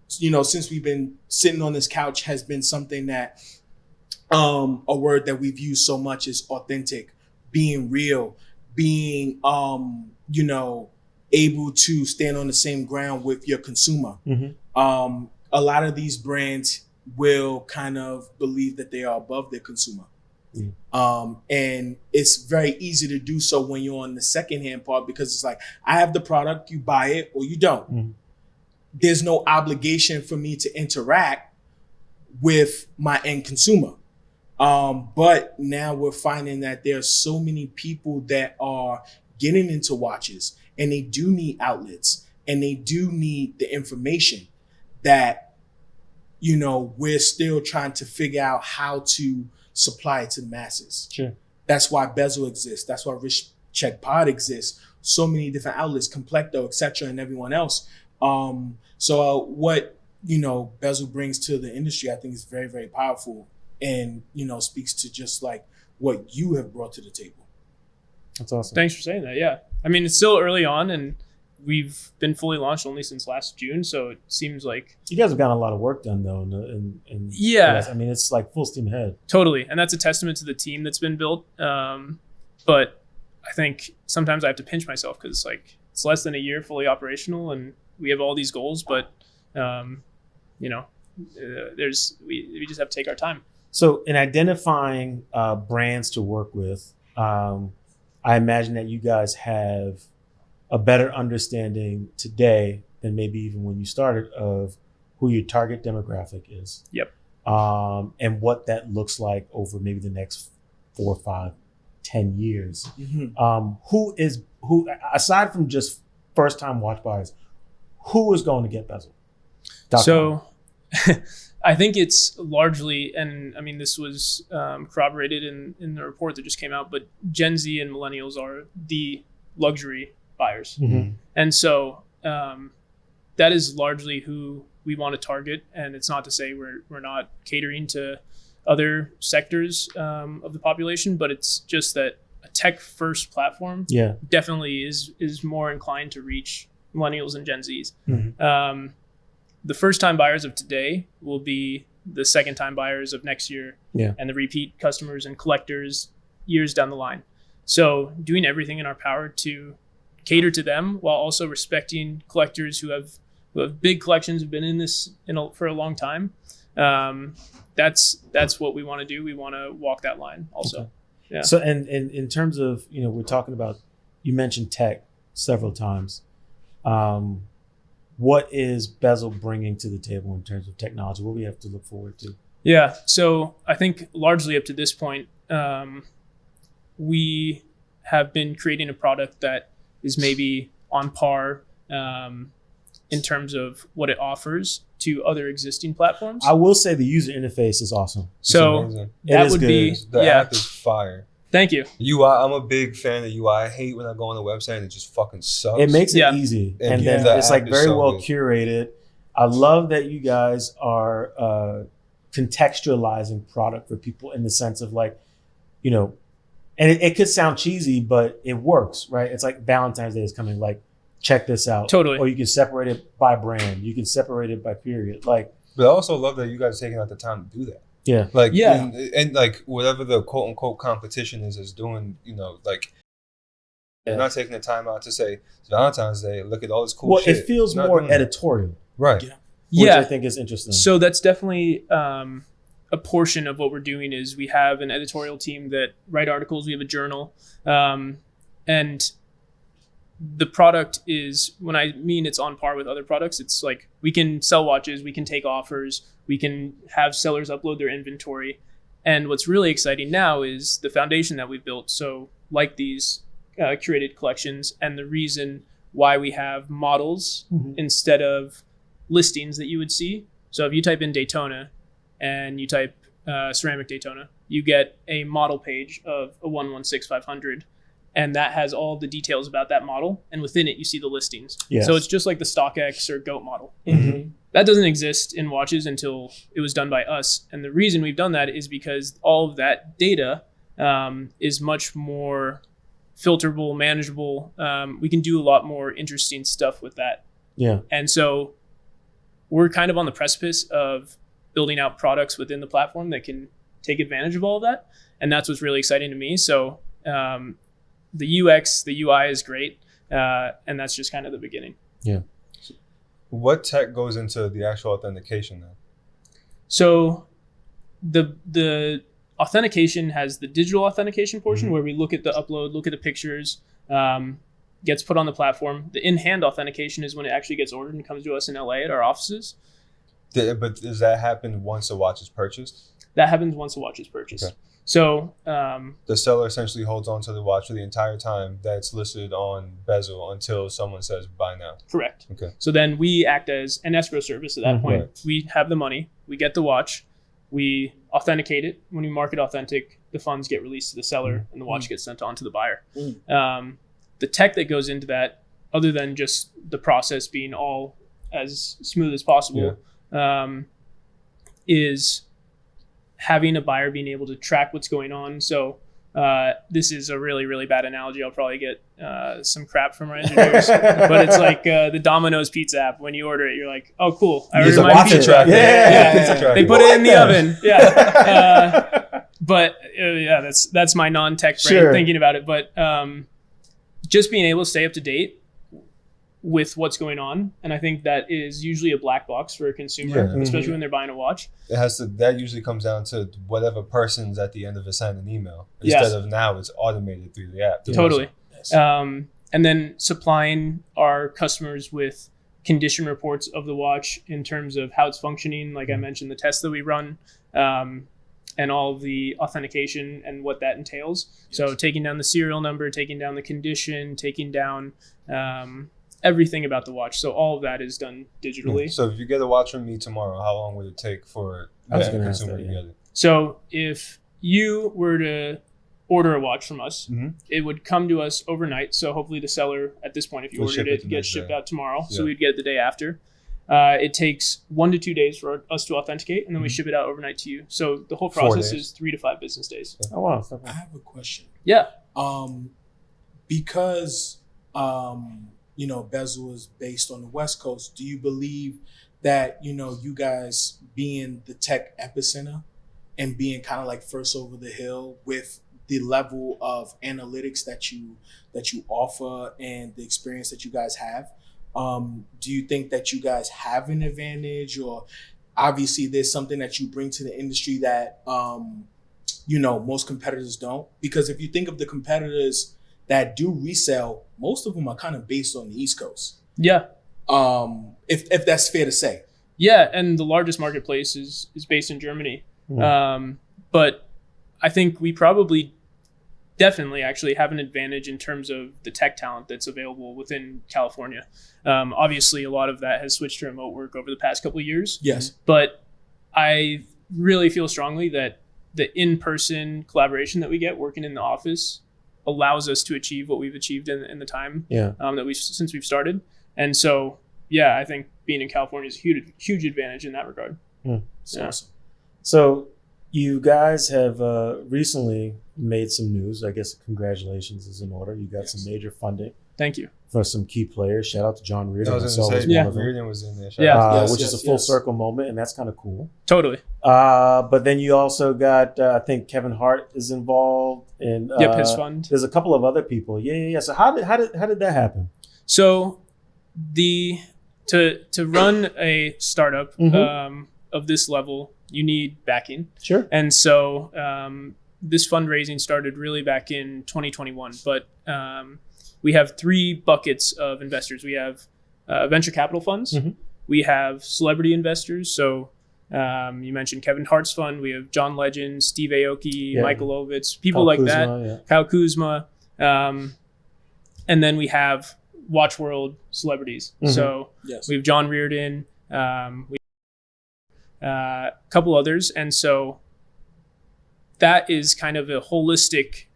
since we've been sitting on this couch has been something that a word that we've used so much is authentic, being real, being able to stand on the same ground with your consumer. A lot of these brands will kind of believe that they are above their consumer. And it's very easy to do so when you're on the secondhand part, because it's like, I have the product, you buy it or you don't. There's no obligation for me to interact with my end consumer. But now we're finding that there are so many people that are getting into watches, and they do need outlets, and they do need the information that, we're still trying to figure out how to supply it to the masses. Sure. That's why Bezel exists. That's why Rich Check Pod exists. So many different outlets, Complecto, etc., and everyone else. So what, Bezel brings to the industry, I think is very, very powerful. And, speaks to just like what you have brought to the table. That's awesome. Thanks for saying that. Yeah. I mean, it's still early on, and we've been fully launched only since last June. So it seems like you guys have gotten a lot of work done though. Yeah. I mean, it's like full steam ahead. Totally. And that's a testament to the team that's been built. But I think sometimes I have to pinch myself because it's less than a year fully operational and we have all these goals, but we just have to take our time. So in identifying brands to work with, I imagine that you guys have a better understanding today than maybe even when you started of who your target demographic is. Yep. And what that looks like over maybe the next 4, 5, 10 years. Who aside from just first time watch buyers, who is going to get Bezel? So I think it's largely, and I mean, this was corroborated in the report that just came out, but Gen Z and millennials are the luxury buyers. And so that is largely who we want to target. And it's not to say we're not catering to other sectors of the population, but it's just that a tech first platform definitely is more inclined to reach millennials and Gen Zs. The first time buyers of today will be the second time buyers of next year and the repeat customers and collectors years down the line. So doing everything in our power to cater to them while also respecting collectors who have big collections, have been in this for a long time. That's what we want to do. We want to walk that line also. Okay. Yeah. So and in terms of, we're talking about, you mentioned tech several times. what is Bezel bringing to the table in terms of technology? What we have to look forward to? Yeah. So I think largely up to this point, we have been creating a product that is maybe on par in terms of what it offers to other existing platforms. I will say the user interface is awesome. So amazing. that is would good. be, The yeah. app is fire. Thank you. UI, I'm a big fan of UI. I hate when I go on the website and it just fucking sucks. It makes it Yeah. easy, And and yeah, then the it's app like is very so well good. curated. I love that you guys are contextualizing product for people in the sense of like, you know, and it could sound cheesy, but it works, right? It's like Valentine's Day is coming. Like, check this out. Totally. Or you can separate it by brand. You can separate it by period. Like, But I also love that you guys are taking out the time to do that. yeah. Like, Yeah. and like whatever the quote unquote competition is doing, you know, like Yeah. you're not taking the time out to say it's Valentine's Day. Look at all this cool Well, shit. it feels You're not more doing that. editorial, Right. Yeah. which I Yeah. think is interesting. So that's definitely a portion of what we're doing is we have an editorial team that write articles. We have a journal. And the product is, when I mean it's on par with other products, it's like we can sell watches, we can take offers, we can have sellers upload their inventory. And what's really exciting now is the foundation that we've built. So like these curated collections, and the reason why we have models Mhm. instead of listings that you would see. So if you type in Daytona and you type ceramic Daytona, you get a model page of a 116500, and that has all the details about that model, and within it you see the listings. Yes. So it's just like the StockX or GOAT model. Mhm. That doesn't exist in watches until it was done by us, and the reason we've done that is because all of that data is much more filterable, manageable. We can do a lot more interesting stuff with that. Yeah. And so we're kind of on the precipice of building out products within the platform that can take advantage of all of that. And that's what's really exciting to me. So the UX, the UI is great. And that's just kind of the beginning. Yeah. What tech goes into the actual authentication then? So the authentication has the digital authentication portion where we look at the upload, look at the pictures, gets put on the platform. The in-hand authentication is when it actually gets ordered and comes to us in LA at our offices. But does that happen once a watch is purchased? That happens once a watch is purchased. Okay. So The seller essentially holds on to the watch for the entire time that's listed on Bezel until someone says buy now. correct. Okay. So then we act as an escrow service at that Mhm. point. Right. We have the money, we get the watch, we authenticate it. When we mark it authentic, the funds get released to the seller and the watch gets sent on to the buyer. The tech that goes into that, other than just the process being all as smooth as possible, is having a buyer being able to track what's going on. So this is a really, really bad analogy. I'll probably get some crap from our engineers, but it's like the Domino's pizza app. When you order it, you're like, oh, cool. I There's ordered a my watch pizza. tracker. Yeah. Pizza tracker. They put it in the What? oven. Yeah. But yeah, that's my non-tech brain Sure. thinking about it. But just being able to stay up to date with what's going on. And I think that is usually a black box for a consumer, Yeah. especially when they're buying a watch. It has to. That usually comes down to whatever person's at the end of it sent an email. Yes. Instead of now, it's automated through the app. Totally. Yes. And then supplying our customers with condition reports of the watch in terms of how it's functioning. Like I mentioned, the tests that we run, and all of the authentication and what that entails. So taking down the serial number, taking down the condition, taking down everything about the watch. So all of that is done digitally. So if you get a watch from me tomorrow, how long would it take for I was the gonna ask consumer that, to yeah. get it? So if you were to order a watch from us, Mhm. it would come to us overnight. So hopefully the seller at this point, if you We'll ship ordered it it, the gets next shipped day. out tomorrow. So Yeah. we'd get it the day after. It takes 1 to 2 days for us to authenticate, and then we Mhm. ship it out overnight to you. So the whole 4 process days. is 3 to 5 business days. Oh wow. I have a question. Yeah. Because Bezel is based on the West Coast, do you believe that you guys being the tech epicenter and being kind of like first over the hill with the level of analytics that you offer and the experience that you guys have, do you think that you guys have an advantage, or obviously there's something that you bring to the industry that most competitors don't? Because if you think of the competitors that do resell, most of them are kind of based on the East Coast. Yeah. If that's fair to say. Yeah, and the largest marketplace is based in Germany. But I think we probably definitely actually have an advantage in terms of the tech talent that's available within California. Obviously, a lot of that has switched to remote work over the past couple of years. Yes. But I really feel strongly that the in-person collaboration that we get working in the office allows us to achieve what we've achieved in the time that since we've started. And so, yeah, I think being in California is a huge advantage in that regard. Awesome. So you guys have recently made some news. I guess congratulations is in order. You got some major funding. Thank you. For some key players. Shout out to John Reardon. I was going to say, Reardon was in there. Which is a full circle moment, and that's kind of cool. Totally. But then you also got, I think Kevin Hart is involved in his fund. There's a couple of other people. Yeah. So how did that happen? So to run a startup of this level, you need backing. Sure. And so this fundraising started really back in 2021, but we have 3 buckets of investors. We have venture capital funds. We have celebrity investors. So you mentioned Kevin Hart's fund. We have John Legend, Steve Aoki, Michael Ovitz, people like that. Kyle Kuzma. And then we have Watch World celebrities. So we have John Reardon, a couple others. And so that is kind of a holistic,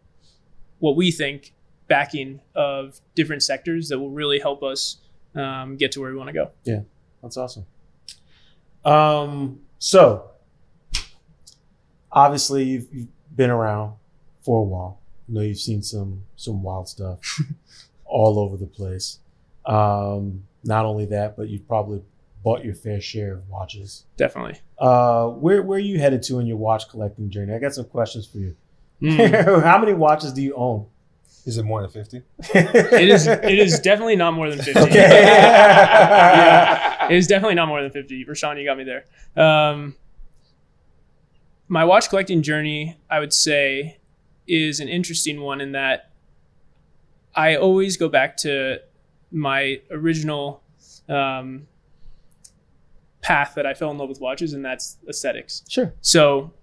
what we think, backing of different sectors that will really help us get to where we want to go. Yeah, that's awesome. So obviously you've been around for a while. I know you've seen some wild stuff all over the place. Not only that, but you've probably bought your fair share of watches. Definitely. Where are you headed to in your watch collecting journey? I got some questions for you. How many watches do you own? Is it more than 50? It is definitely not more than 50. Okay. It is definitely not more than 50. Rashawn, you got me there. My watch collecting journey, I would say, is an interesting one in that I always go back to my original path that I fell in love with watches, and that's aesthetics. Sure. So,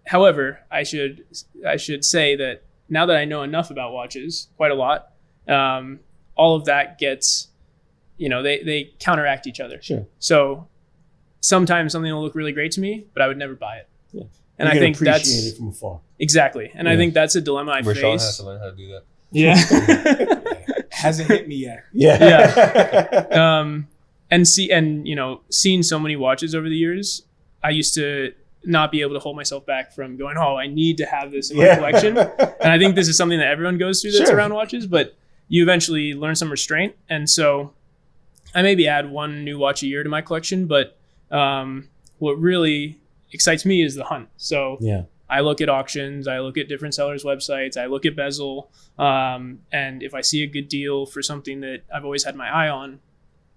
however, I should say that now that I know enough about watches, quite a lot, all of that gets, they counteract each other. Sure. So sometimes something will look really great to me, but I would never buy it. Yeah. And I think appreciate that's it from afar. And I think that's a dilemma I face. Rashawn has to learn how to do that. Yeah. Hasn't hit me yet. Yeah. And seeing so many watches over the years, I used to not be able to hold myself back from going, I need to have this in my collection. And I think this is something that everyone goes through that's around watches, but you eventually learn some restraint. And so I maybe add 1 new watch a year to my collection, but what really excites me is the hunt. So I look at auctions, I look at different sellers' websites, I look at Bezel, and if I see a good deal for something that I've always had my eye on,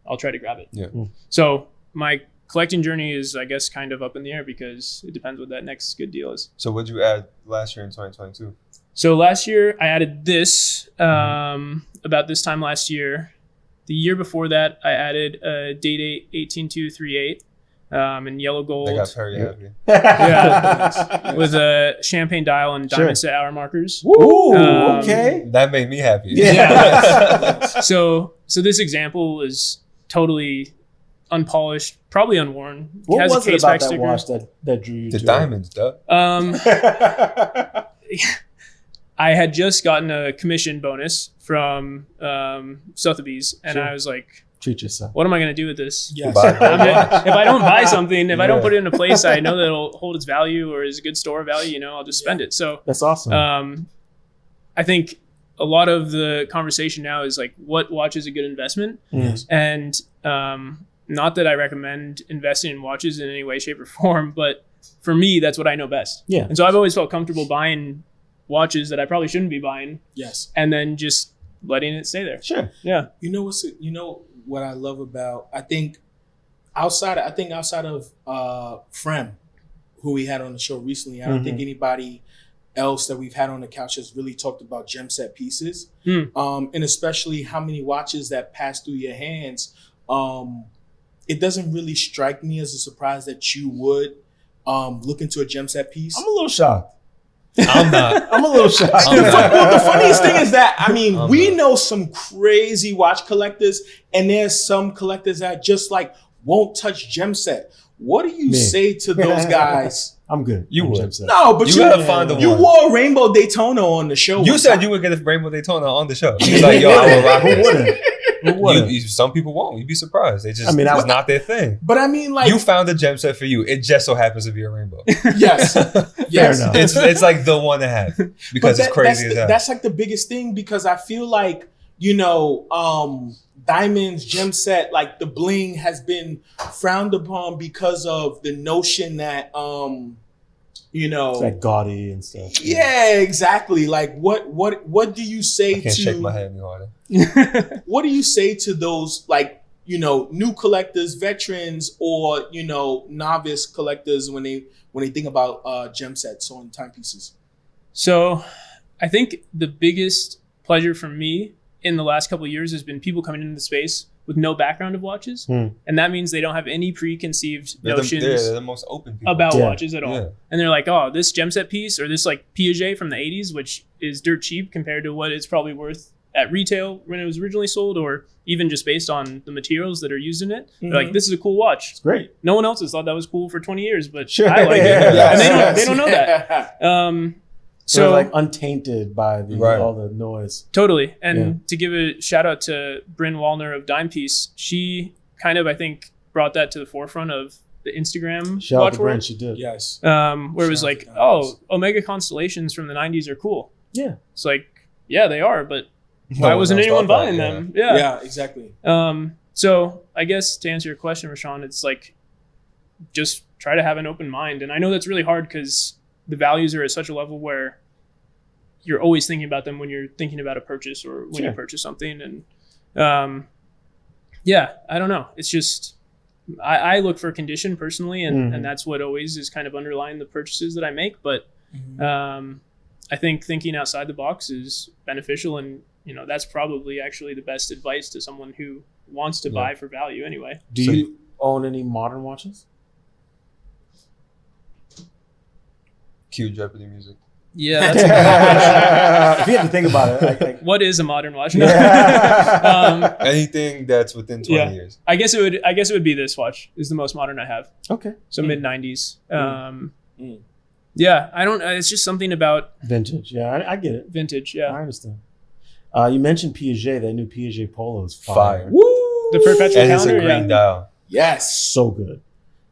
I'll try to grab it. Yeah. So my collecting journey is, I guess, kind of up in the air because it depends what that next good deal is. So what did you add last year in 2022? So last year I added this about this time last year. The year before that I added a Day-Date 18238 in yellow gold. I got very happy. With a champagne dial and diamond set hour markers. Ooh, okay. That made me happy. Yeah. So this example is totally unpolished, probably unworn. What has was a it about that sticker. watch that drew you The to diamonds, duh. I had just gotten a commission bonus from Sotheby's, and I was like, treat yourself. what am I going to do with this? Yes. Buy the watch. If I don't buy something, if I don't put it in a place I know that it'll hold its value or is a good store value, I'll just spend it. So That's awesome. I think a lot of the conversation now is like, what watch is a good investment? Yes. And not that I recommend investing in watches in any way, shape, or form, but for me, that's what I know best. Yeah. And so I've always felt comfortable buying watches that I probably shouldn't be buying, Yes. and then just letting it stay there. Sure. Yeah. You know what I love about, I think outside of Frem, who we had on the show recently, I don't think anybody else that we've had on the couch has really talked about gem set pieces, Hmm. And especially how many watches that pass through your hands. It doesn't really strike me as a surprise that you would look into a gem set piece. I'm a little shocked. I'm not. I'm a little shocked. I'm not. Well, the funniest thing is that, I mean, I'm we not. know some crazy watch collectors, and there's some collectors that just like won't touch gem set. What do you Me. say to those guys? I'm good. You on would. Gem Set. No, but You you, gotta find the you one. wore a Rainbow Daytona on the show. You one said time. you would get a Rainbow Daytona on the show. He's like, yo, I will rock Who this. wouldn't? Who wouldn't? Some people won't. You'd be surprised. They just, I mean, it's not their thing. But I mean, like, You found a gem set for you. It just so happens to be a rainbow. yes, yes. enough. It's like the one to have because it's crazy as hell. That's like the biggest thing, because I feel like, diamonds, gem set, like the bling has been frowned upon because of the notion that, It's like gaudy and stuff. yeah, exactly. Like, what do you say I can't to shake my head any harder. what do you say to those, like, new collectors, veterans, or novice collectors when they think about gem sets on timepieces? So I think the biggest pleasure for me in the last couple of years has been people coming into the space with no background of watches. And that means they don't have any preconceived notions They're the most open people. about Yeah. watches at all. Yeah. And they're like, oh, this gem set piece or this like Piaget from the 80s, which is dirt cheap compared to what it's probably worth at retail when it was originally sold, or even just based on the materials that are used in it. They're like, this is a cool watch. It's great. No one else has thought that was cool for 20 years, but Sure. I like it. Yeah. And they don't know that. So So like untainted by Right. all the noise. totally. And Yeah. to give a shout out to Bryn Wallner of Dime Piece, she kind of, I think, brought that to the forefront of the Instagram Shout out watch to Brent, world. she did. Yes. Where it was Shout out like, to Dime Piece. Omega Constellations from the 90s are cool. Yeah. It's like, yeah, they are, but No why one wasn't else anyone thought that, buying yeah. them? Yeah, exactly. So I guess to answer your question, Rashawn, it's like just try to have an open mind. And I know that's really hard because the values are at such a level where you're always thinking about them when you're thinking about a purchase or when you Sure. purchase something. And yeah, I don't know. It's just I look for condition personally, and that's what always is kind of underlying the purchases that I make. But I think thinking outside the box is beneficial, and that's probably actually the best advice to someone who wants to buy for value anyway. Do you own any modern watches? Cue Jeopardy music. Yeah, that's a good question. If you have to think about it, like What is a modern watch? Yeah. Anything that's within 20 years. I guess it would be this watch is the most modern I have. Okay. So mid 90s. Yeah, I don't. It's just something about Vintage. Yeah, I get it. vintage. I Yeah, understand. You mentioned Piaget. That new Piaget Polo is Fire. Woo! the perpetual And it's a calendar. green Yeah. dial. Yes. So good.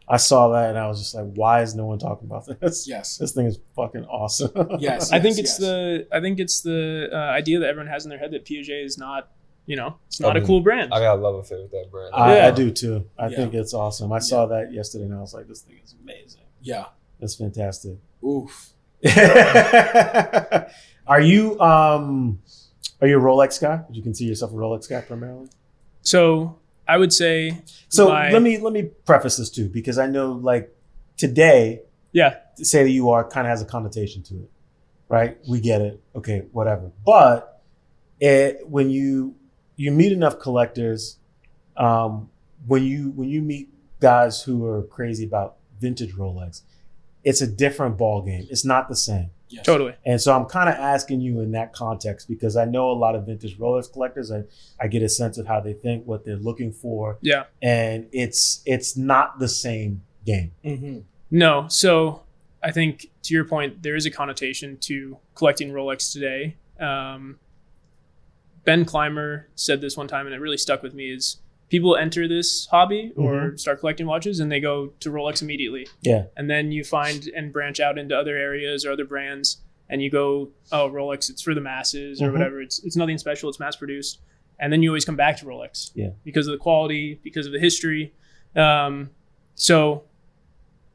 I saw that and I was just like, why is no one talking about this? Yes. This thing is fucking awesome. Yes. I think it's yes. the idea that everyone has in their head that Piaget is not it's not I a mean, cool brand. I got a love affair with that brand. I do too. I Yeah. think it's awesome. I saw that yesterday and I was like, this thing is amazing. Yeah. It's fantastic. Oof. Are you a Rolex guy? Would you consider yourself a Rolex guy primarily? So I would say So my- let me preface this too, because I know like today, yeah. to say that you are kind of has a connotation to it, right? We get it. Okay, whatever. But when you meet enough collectors, when you meet guys who are crazy about vintage Rolex, it's a different ball game. It's not the same. Yes. Totally. And so I'm kind of asking you in that context because I know a lot of vintage Rolex collectors. I get a sense of how they think, what they're looking for, Yeah. and it's not the same game. Mm-hmm. No. So I think to your point, there is a connotation to collecting Rolex today. Ben Clymer said this one time, and it really stuck with me, is people enter this hobby or start collecting watches and they go to Rolex immediately. Yeah. And then you find and branch out into other areas or other brands and you go, oh, Rolex, it's for the masses or whatever. It's nothing special. It's mass produced. And then you always come back to Rolex. Yeah. Because of the quality, because of the history. So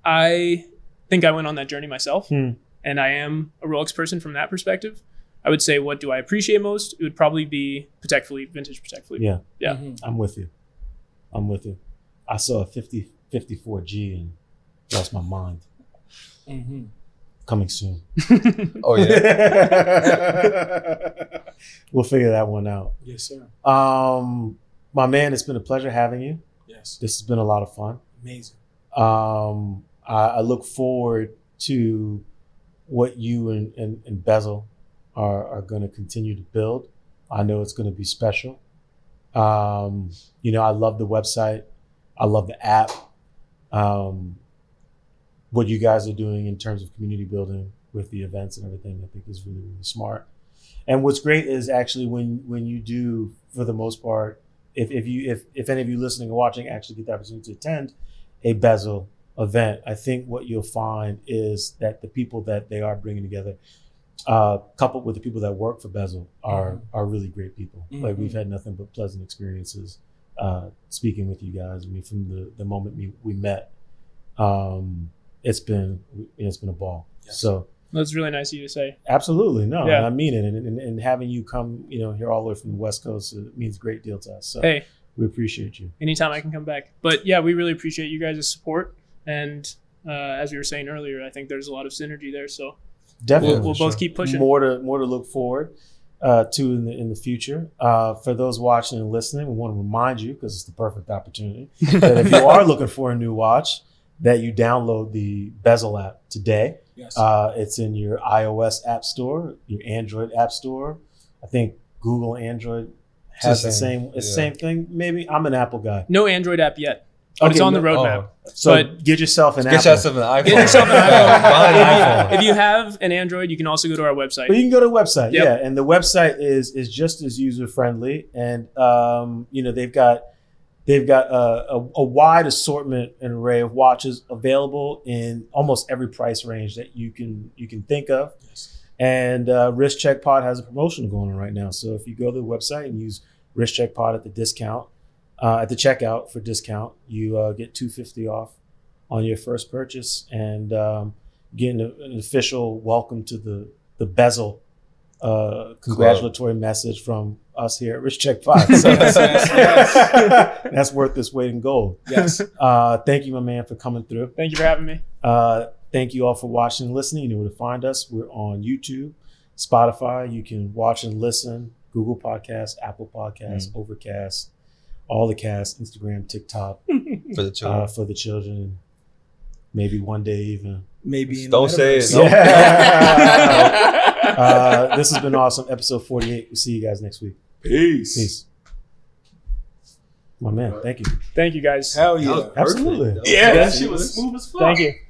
I think I went on that journey myself and I am a Rolex person from that perspective. I would say, what do I appreciate most? It would probably be Patek Philippe, vintage Patek Philippe. Yeah. Yeah. Mm-hmm. I'm with you. I saw a 54G and lost my mind. Mm-hmm. coming soon. Oh yeah. We'll figure that one out. Yes, sir. My man, it's been a pleasure having you. Yes. This has been a lot of fun. Amazing. I look forward to what you and Bezel are going to continue to build. I know it's going to be special. I love the website. I love the app. What you guys are doing in terms of community building with the events and everything, I think is really, really smart. And what's great is actually when you do, for the most part, if any of you listening or watching actually get the opportunity to attend a Bezel event, I think what you'll find is that the people that they are bringing together, coupled with the people that work for Bezel, are really great people. Mm-hmm. Like, we've had nothing but pleasant experiences speaking with you guys. I mean, from the moment we met, it's been a ball. Yes. So That's really nice of you to say. absolutely, no, Yeah. and I mean it. And having you come, here all the way from the West Coast, it means a great deal to us. So Hey, we appreciate you. anytime I can come back. But yeah, we really appreciate you guys' support. And as we were saying earlier, I think there's a lot of synergy there. So Definitely, we'll both keep pushing. More to look forward to in the future. For those watching and listening, we want to remind you, because it's the perfect opportunity, that if you are looking for a new watch, that you download the Bezel app today. Yes. It's in your iOS app store, your Android app store. I think Google Android has the same same thing. Maybe I'm an Apple guy. No Android app yet, but it's on the roadmap. So But get yourself an Get Apple. yourself an iPhone. Get yourself an Buy an iPhone. iPhone. If you have an Android, you can also go to our website. But you can go to the website, Yep. yeah, and the website is just as user friendly, and they've got a wide assortment and array of watches available in almost every price range that you can think of. Yes. And Wrist Check Pod has a promotion going on right now. So if you go to the website and use Wrist Check Pod at the discount, at the checkout for discount, you get $250 off on your first purchase, and getting an official welcome to the Bezel congratulatory message from us here at Wrist Check Pod. So that's worth its weight in gold. Yes. Thank you, my man, for coming through. Thank you for having me. Thank you all for watching and listening. You know where to find us. We're on YouTube, Spotify. You can watch and listen. Google Podcasts, Apple Podcasts, Overcast, all the casts, Instagram, TikTok, For the children. for the children. Maybe one day even. Maybe in Don't the say it. metaverse. No. Yeah. This has been awesome. Episode 48. We'll see you guys next week. Peace. Peace. My man, thank you. Thank you, guys. Hell That was yeah. perfect. Absolutely. That was Yeah, that perfect. shit was smooth as fuck. Thank you.